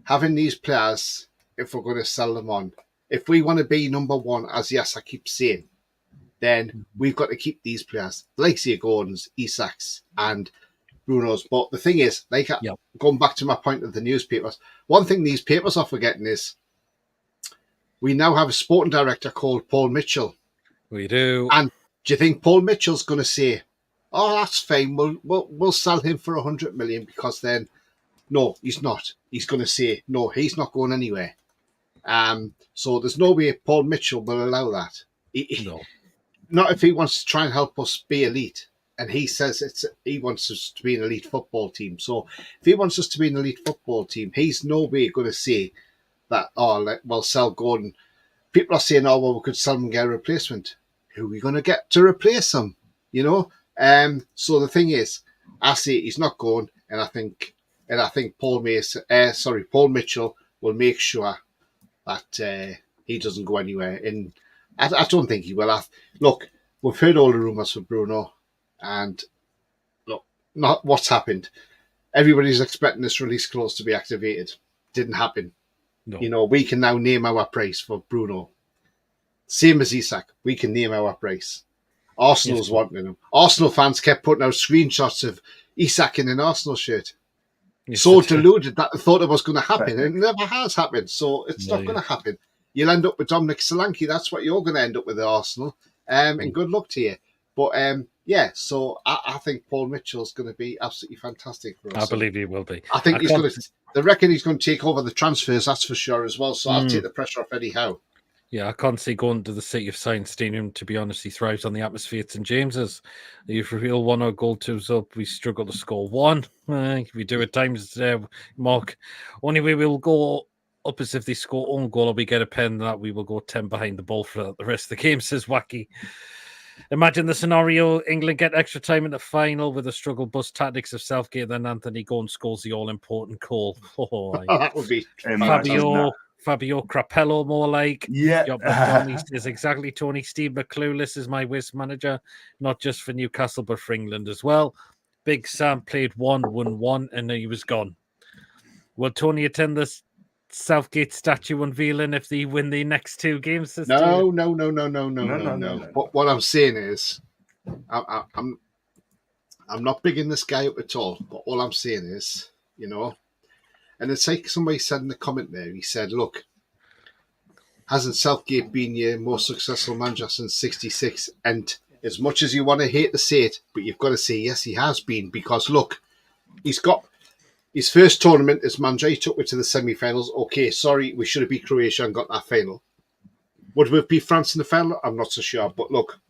having these players if we're going to sell them on? If we want to be number one, as yes, I keep saying, then we've got to keep these players, like say Gordon's, Isak's, and Bruno's. But the thing is, going back to my point of the newspapers, one thing these papers are forgetting is we now have a sporting director called Paul Mitchell.
We do.
And do you think Paul Mitchell's going to say, "Oh, that's fine. We'll sell him for 100 million"? Because then, no, he's not. He's going to say, "No, he's not going anywhere." So there's no way Paul Mitchell will allow that.
No.
Not if he wants to try and help us be elite. And he says he wants us to be an elite football team. So if he wants us to be an elite football team, he's no way going to say that, we'll sell Gordon. People are saying, oh, well, we could sell him and get a replacement. Who are we going to get to replace him? You know? So the thing is, I say he's not going, and I think Paul Mitchell will make sure that he doesn't go anywhere. And I don't think he will. Look, we've heard all the rumours for Bruno, and look, not what's happened. Everybody's expecting this release clause to be activated. Didn't happen.
No.
You know, we can now name our price for Bruno. Same as Isak, we can name our price. Arsenal's wanting him. Arsenal fans kept putting out screenshots of Isak in an Arsenal shirt. So deluded that they thought it was going to happen. It never has happened, so it's not going to happen. You'll end up with Dominic Solanke. That's what you're going to end up with at Arsenal. And good luck to you. But so I think Paul Mitchell's going to be absolutely fantastic for us.
I believe he will be.
I think I reckon he's going to take over the transfers, that's for sure as well. So I'll take the pressure off Eddie Howe.
Yeah, I can't see going to the City of Science Stadium, to be honest. He thrives on the atmosphere at St James's. If we feel 1 or goal 2's up, we struggle to score 1. We do at times, Mark. Only way we'll go up is if they score own goal or we get a pen that we will go 10 behind the ball for the rest of the game, says Wacky. Imagine the scenario: England get extra time in the final with the struggle bus tactics of Southgate, then Anthony Gordon scores the all-important goal.
That would be
Fabio Crapello, more like.
Yeah.
Tony says exactly. Tony Steve McCleless is my West manager, not just for Newcastle, but for England as well. Big Sam played 1, won 1, and then he was gone. Will Tony attend this Southgate statue unveiling if they win the next 2 games.
No.
No.
But what I'm saying is, I'm not bigging this guy up at all. But all I'm saying is, and it's like somebody said in the comment there. He said, "Look, hasn't Southgate been your most successful manager since '66?" And as much as you want to hate to say it, but you've got to say yes, he has been, because look, he's got his first tournament as manager. He took me to the semi-finals. Okay, sorry, we should have beat Croatia and got that final. Would we have beat France in the final? I'm not so sure. But look,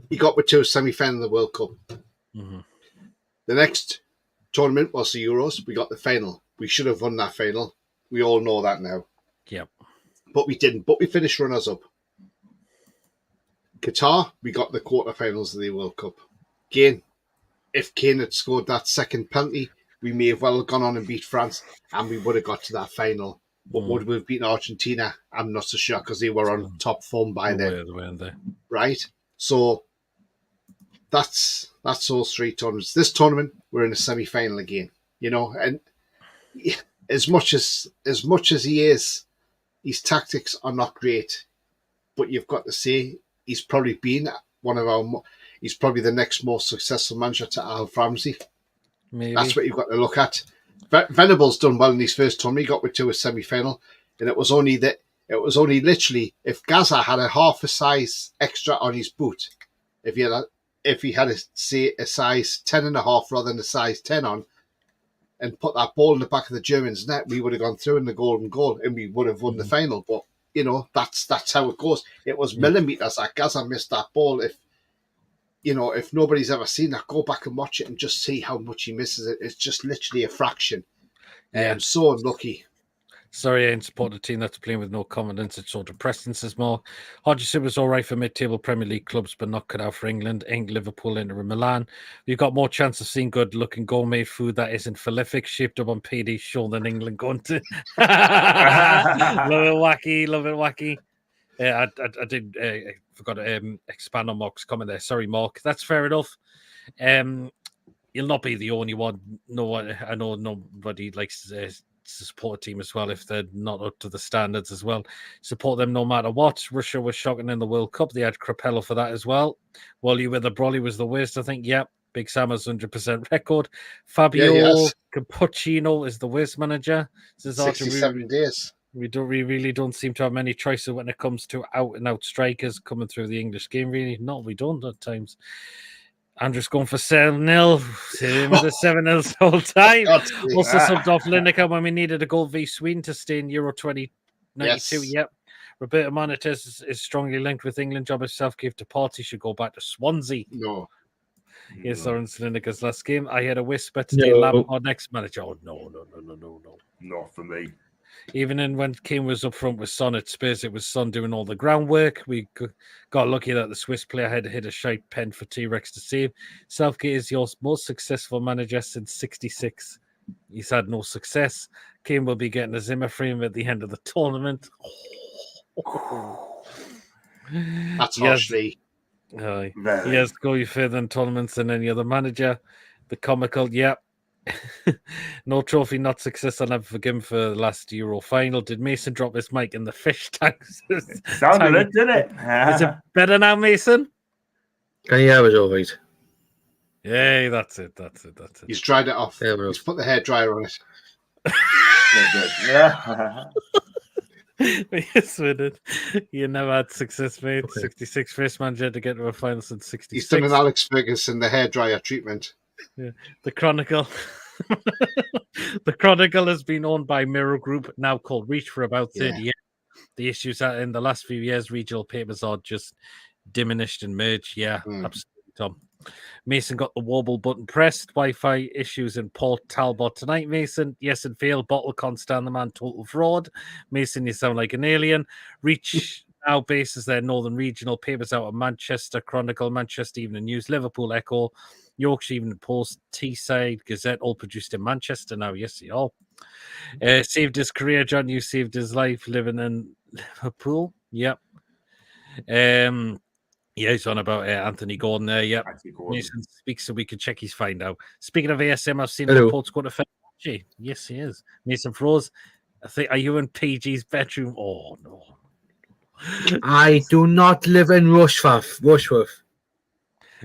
he got me to a semi-final of the World Cup.
Mm-hmm.
The next tournament was the Euros. We got the final. We should have won that final. We all know that now.
Yep.
But we didn't. But we finished runners-up. Qatar, we got the quarterfinals of the World Cup. Again, if Kane had scored that second penalty, we may have well gone on and beat France, and we would have got to that final. But would we have beaten Argentina? I'm not so sure, because they were on top form by then. Right? So that's all 3 tournaments. This tournament, we're in a semi-final again. And as much as he is, his tactics are not great. But you've got to say, he's probably been he's probably the next most successful manager to Alf Ramsey.
Maybe.
That's what you've got to look at. Venables done well in his first tournament. He got me to a semi-final, and it was only literally if Gaza had a half a size extra on his boot, if he had a size 10.5 rather than a size 10 on, and put that ball in the back of the Germans' net, we would have gone through in the golden goal and we would have won the final. But that's how it goes. It was millimeters that Gaza missed that ball. If nobody's ever seen that, go back and watch it and just see how much he misses it. It's just literally a fraction. I'm so unlucky.
Sorry, I ain't support a team that's playing with no confidence. It's so depressing, says Mark. Hodgson was all right for mid-table Premier League clubs, but not cut out for England. Liverpool, Inter and Milan. We've got more chance of seeing good-looking gourmet food that isn't prolific, shaped up on PD show than England going to. Love it, wacky. I did forgot to expand on Mark's comment there. Sorry, Mark. That's fair enough. You'll not be the only one. No, I know nobody likes to support a team as well if they're not up to the standards as well. Support them no matter what. Russia was shocking in the World Cup. They had Capello for that as well. Wally with the Brolly was the worst, I think. Yep. Big Sam has 100% record. Fabio Cappuccino is the worst manager.
67 days.
We really don't seem to have many choices when it comes to out-and-out strikers coming through the English game, really. No, we don't at times. Andrew's going for 7-0. Same with the 7-0 the whole time. Also subbed off Lineker when we needed a goal v Sweden to stay in Euro 2092. Yes. Yep. Roberto Martinez is strongly linked with England. Job if Southgate to party should go back to Swansea.
No.
Yes, Lawrence Lineker's last game. I had a whisper today. Lampard next manager. Oh, no.
Not for me.
Even when Kane was up front with Son at Spurs, it was Son doing all the groundwork. We got lucky that the Swiss player had hit a shite pen for T-Rex to save. Southgate is your most successful manager since '66. He's had no success. Kane will be getting a Zimmer frame at the end of the tournament.
That's harshly.
He has to go further in tournaments than any other manager. The comical, no trophy, not success. I'll never forgive him for the last Euro final. Did Mason drop his mic in the fish tanks?
Sounded it, didn't it?
Is it better now, Mason?
Yeah, it was all right.
Yeah, that's it.
He's dried it off. He's put the hairdryer on it.
Yeah.
Yes, we did. You never had success, mate. Okay. 66 first manager to get to a final since 66.
He's done an Alex Ferguson, the hairdryer treatment.
Yeah. The Chronicle. The Chronicle has been owned by Mirror Group, now called Reach, for about 30 years. The issues that in the last few years, regional papers are just diminished and merged. Yeah, absolutely, Tom. Mason got the wobble button pressed. Wi-Fi issues in Port Talbot tonight, Mason. Yes, and failed. Bottlecon stand the man, total fraud. Mason, you sound like an alien. Reach now bases their Northern Regional papers out of Manchester Chronicle, Manchester Evening News, Liverpool Echo, Yorkshire Evening Post, Teesside Gazette, all produced in Manchester now. Yes, they all. Saved his career, John. You saved his life living in Liverpool. Yep. Yeah, he's on about Anthony Gordon there. Yep. Mason speaks so we can check his find out. Speaking of ASM, I've seen reports going to finish. PG. Yes, he is. Mason Froze. I think, are you in PG's bedroom? Oh, no.
I do not live in Rushworth.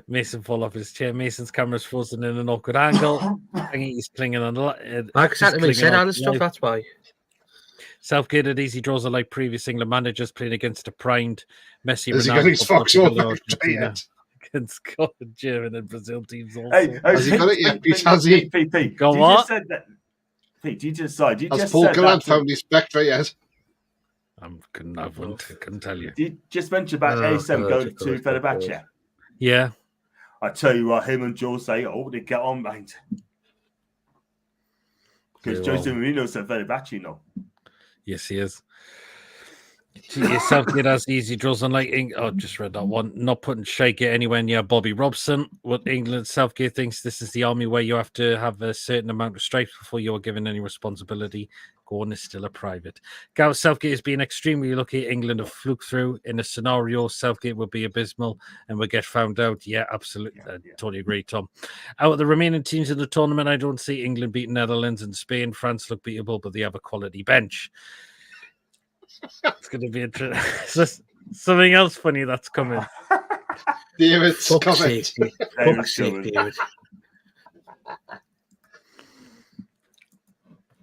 Mason fall off his chair. Mason's camera's frozen in an awkward angle. He's clinging on.
I sat him and said all this stuff,
life.
that's why.
Southgate had easy draws are like previous England managers playing against a primed Messi.
Has he got his Fox over yet?
Against Scotland, German, and Brazil teams also.
Hey,
Has he got it yet? Pete, has he?
Pete,
Go
you
what?
just said that. Pete, you just said. You
Has
just
Paul
said
Gallant
that.
found his spectre yet?
I couldn't tell you.
You just mentioned about ASM going to Fenerbahce.
Yeah.
I tell you what, him and Joe say, oh, they get on, mate. Because Jose Mourinho said Fenerbahce, you know.
Yes, he is. Southgate has easy draws, unlike just read that one. Not putting Southgate anywhere near Bobby Robson. What England, Southgate thinks this is the army where you have to have a certain amount of stripes before you are given any responsibility. Gordon is still a private. Gareth Southgate has been extremely lucky. England have fluked through. In a scenario, Southgate would be abysmal and would get found out. Yeah, absolutely. I totally agree, Tom. Out of the remaining teams in the tournament, I don't see England beating Netherlands and Spain. France look beatable, but they have a quality bench. It's going to be interesting. Something else funny that's coming.
David's coming.
David.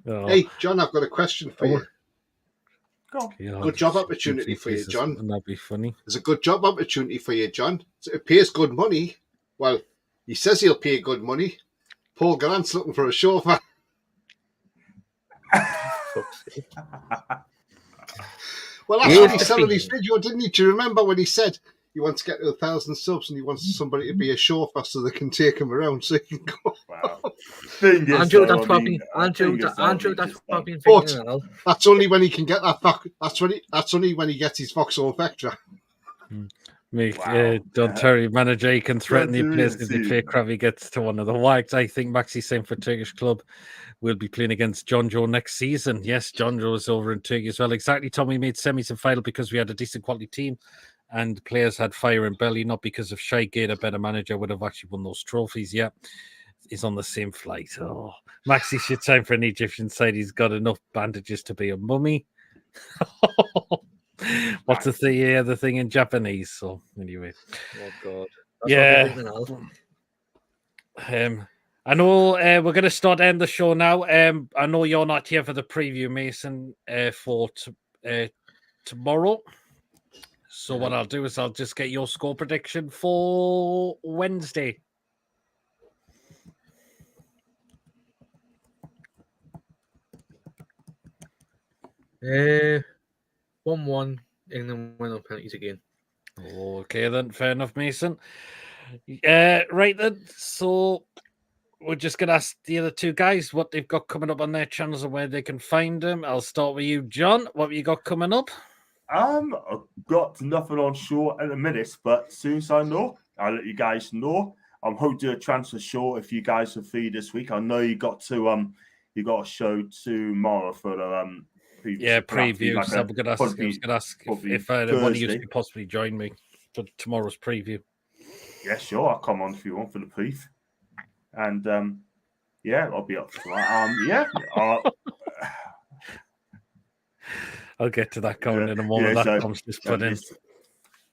Oh.
Hey, John, I've got a question for you.
Go.
Good job opportunity for you, John.
Wouldn't that be funny?
There's a good job opportunity for you, John. It pays good money. Well, he says he'll pay good money. Paul Gallant's looking for a chauffeur. Well, that's what he said on his video, didn't he? Do you remember when he said he wants to get to 1,000 subs and he wants somebody to be a chauffeur so they can take him around so he can go?
Wow.
Andrew, that's probably thinking.
That's only when he can get that. That's only when he gets his Vauxhall Vectra.
Don't Terry manager, he can threaten the players if the play Kravi gets to one of the wags. I think Maxi's saying for Turkish club will be playing against John Joe next season. Yes, John Joe is over in Turkey as well. Exactly, Tom. We made semis and final because we had a decent quality team and players had fire and belly, not because of Southgate, a better manager would have actually won those trophies. Yeah, he's on the same flight. Oh, Maxi should sign for an Egyptian side. He's got enough bandages to be a mummy. What's the thing? Yeah, the thing in Japanese. So anyway,
oh god,
I know we're going to start end the show now. I know you're not here for the preview, Mason, for tomorrow. So what I'll do is I'll just get your score prediction for Wednesday.
Uh, 1-1. England win on penalties again.
Okay, then. Fair enough, Mason. Right then. So we're just going to ask the other two guys what they've got coming up on their channels and where they can find them. I'll start with you, John. What have you got coming up?
I've got nothing on shore at the minute, but as soon as I know, I'll let you guys know. I'm hoping to do a transfer show if you guys are free this week. I know you got to you got a show tomorrow for the
preview. So I'm going to ask if one of you could possibly join me for tomorrow's preview.
Yeah, sure. I'll come on if you want for the preview. And yeah, I'll be up for that.
I'll get to that coming in a moment. That comes just put in.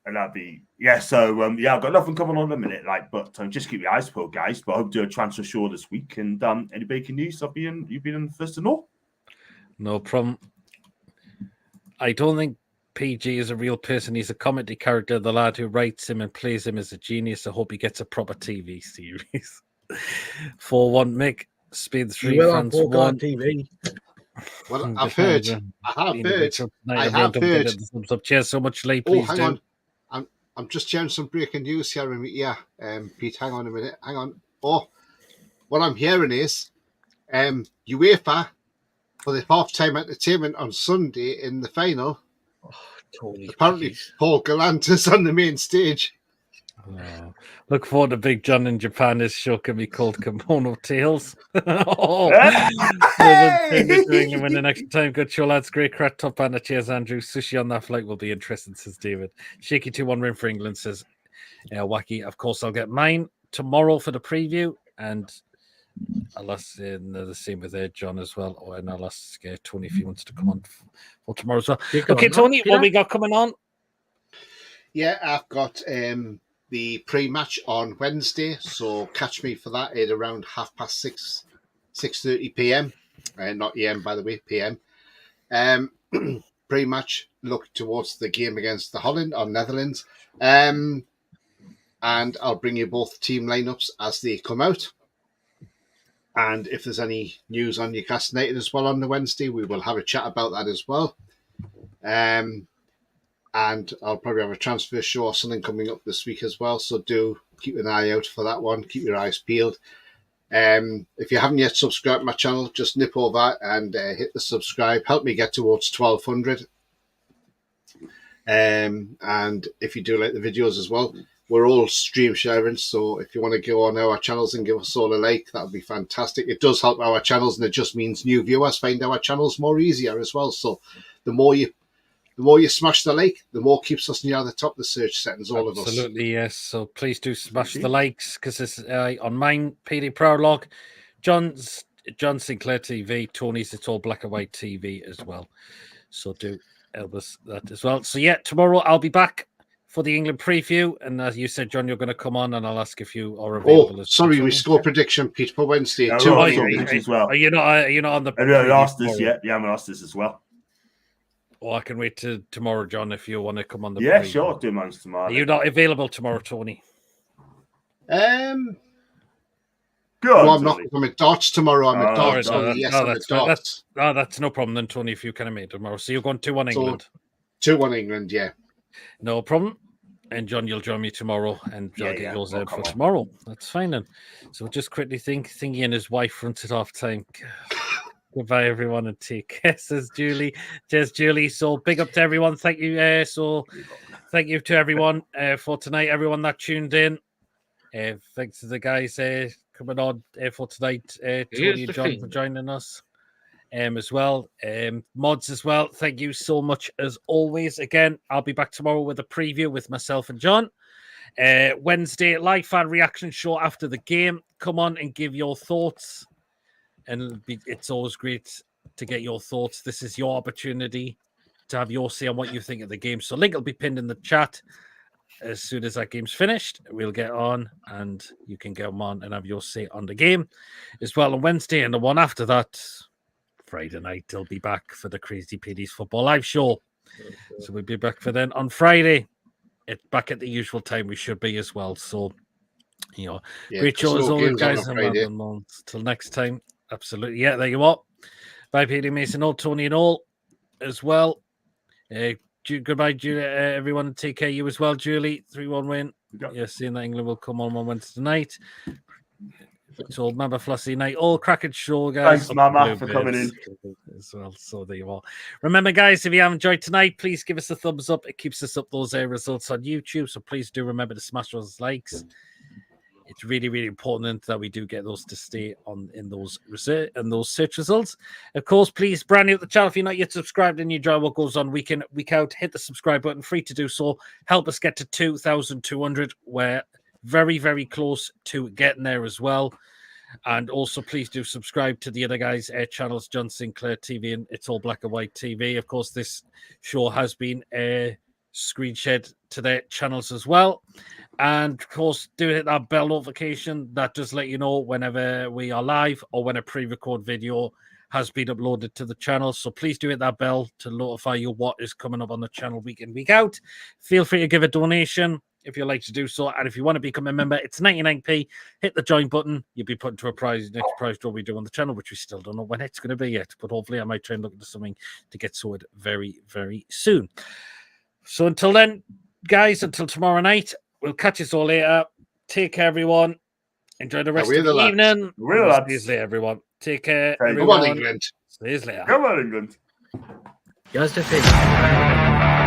And that'd be so I've got nothing coming on in a minute, but just keep your eyes peeled, guys. But I hope to do a transfer show this week. And any breaking news, you've been in the first to know.
No problem. I don't think PG is a real person. He's a comedy character. The lad who writes him and plays him is a genius. I hope he gets a proper TV series. 4-1 Mick, Speed 3 France 1
TV.
Well, I have heard.
Cheers so much, Lee.
Please hang on. I'm just sharing some breaking news here. Pete, hang on a minute. Hang on. Oh, what I'm hearing is UEFA for the half-time entertainment on Sunday in the final. Apparently, Paul Gallant is on the main stage.
Oh, look forward to Big John in Japan. His show can be called Kimono Tales. Win the next time. Good show, lads. Great crack. Top banner. Cheers, Andrew. Sushi on that flight will be interesting, says David. Shaky 2-1 win for England, says Wacky. Of course, I'll get mine tomorrow for the preview. And I'll ask the same with John as well, and I'll ask Tony if he wants to come on for tomorrow as well. Okay, Tony, what we got coming on?
Yeah, I've got the pre-match on Wednesday, so catch me for that at around 6:30, 6:30 p.m. Not AM, by the way, PM. Pre-match look towards the game against the Holland or Netherlands, and I'll bring you both team lineups as they come out. And if there's any news on Newcastle United as well on the Wednesday, we will have a chat about that as well. And I'll probably have a transfer show or something coming up this week as well. So do keep an eye out for that one. Keep your eyes peeled. If you haven't yet subscribed to my channel, just nip over and hit the subscribe. Help me get towards 1,200. And if you do like the videos as well, we're all stream sharing. So if you want to go on our channels and give us all a like, that would be fantastic. It does help our channels, and it just means new viewers find our channels more easier as well. So the more you smash the like, the more keeps us near the top of the search settings, all of us.
Absolutely, yes. So please do smash the likes, because it's on mine, PD Prologue, John Sinclair TV, Tony's It's All Black and White TV as well. So do help us that as well. So yeah, tomorrow I'll be back for the England preview, and as you said, John, you're going to come on, and I'll ask if you are available.
Oh, sorry, we score prediction, Pete, for Wednesday.
Yeah,
2
as well.
Are you not on the?
Have you asked this yet? Yeah, I'm asked this as well.
Oh, I can wait till tomorrow, John, if you want to come on the.
Yeah,
preview.
sure. Do mine tomorrow.
Are you not available tomorrow, Tony?
Good.
No, I'm not. I'm at darts tomorrow. I'm at
Oh,
darts.
no,
Only. Yes,
no,
I'm at darts.
that's no problem then, Tony, if you can make tomorrow. So you're going 2-1 England.
2-1 England, yeah.
No problem. And John, you'll join me tomorrow, and I'll get yours out for
on.
tomorrow. That's fine then. So just quickly Thingy and his wife runs it off time. Goodbye, everyone, and take care, says Julie. Cheers, Julie. So big up to everyone. Thank you. Thank you to everyone for tonight. Everyone that tuned in. Thanks to the guys coming on for tonight. Tony and John for joining us. As well, mods as well. Thank you so much as always. Again, I'll be back tomorrow with a preview with myself and John. Wednesday, live fan reaction show after the game. Come on and give your thoughts, and it's always great to get your thoughts. This is your opportunity to have your say on what you think of the game. So link will be pinned in the chat. As soon as that game's finished, we'll get on, and you can go on and have your say on the game as well on Wednesday, and the one after that, Friday night, they'll be back for the Crazy PDs Football Live show. So we'll be back for then on Friday. It's back at the usual time we should be as well. So, great show as always, guys. And till next time. Absolutely. Yeah, there you are. Bye, Peter Mason, all Tony and all as well. Goodbye, Julie, everyone. Take care. You as well, Julie. 3-1 win. Yeah, seeing that England will come on Wednesday night. So, Mama Flossy night, all cracking show, guys.
Thanks, Mama, for coming in
as well. So there you are. Remember, guys, if you have enjoyed tonight, please give us a thumbs up. It keeps us up those results on YouTube. So please do remember to smash those likes. It's really, really important that we do get those to stay on in those search results. Of course, please brand new to the channel if you're not yet subscribed and you enjoy what goes on week in, week out. Hit the subscribe button, free to do so. Help us get to 2,200. We're very, very close to getting there as well. And also, please do subscribe to the other guys' channels, John Sinclair TV and It's All Black and White TV. Of course, this show has been screen shared to their channels as well. And of course, do hit that bell notification. That does let you know whenever we are live or when a pre-record video has been uploaded to the channel. So please do hit that bell to notify you what is coming up on the channel week in, week out. Feel free to give a donation if you'd like to do so. And if you want to become a member, it's 99p. Hit the join button. You'll be put into a next prize draw we do on the channel, which we still don't know when it's going to be yet. But hopefully I might try and look into something to get sorted very, very soon. So until then, guys, until tomorrow night, we'll catch us all later. Take care, everyone. Enjoy the rest of the evening. See you later, everyone. Take care, everyone.
Come on, England.
See you later.
Come on, England.
Just a thing.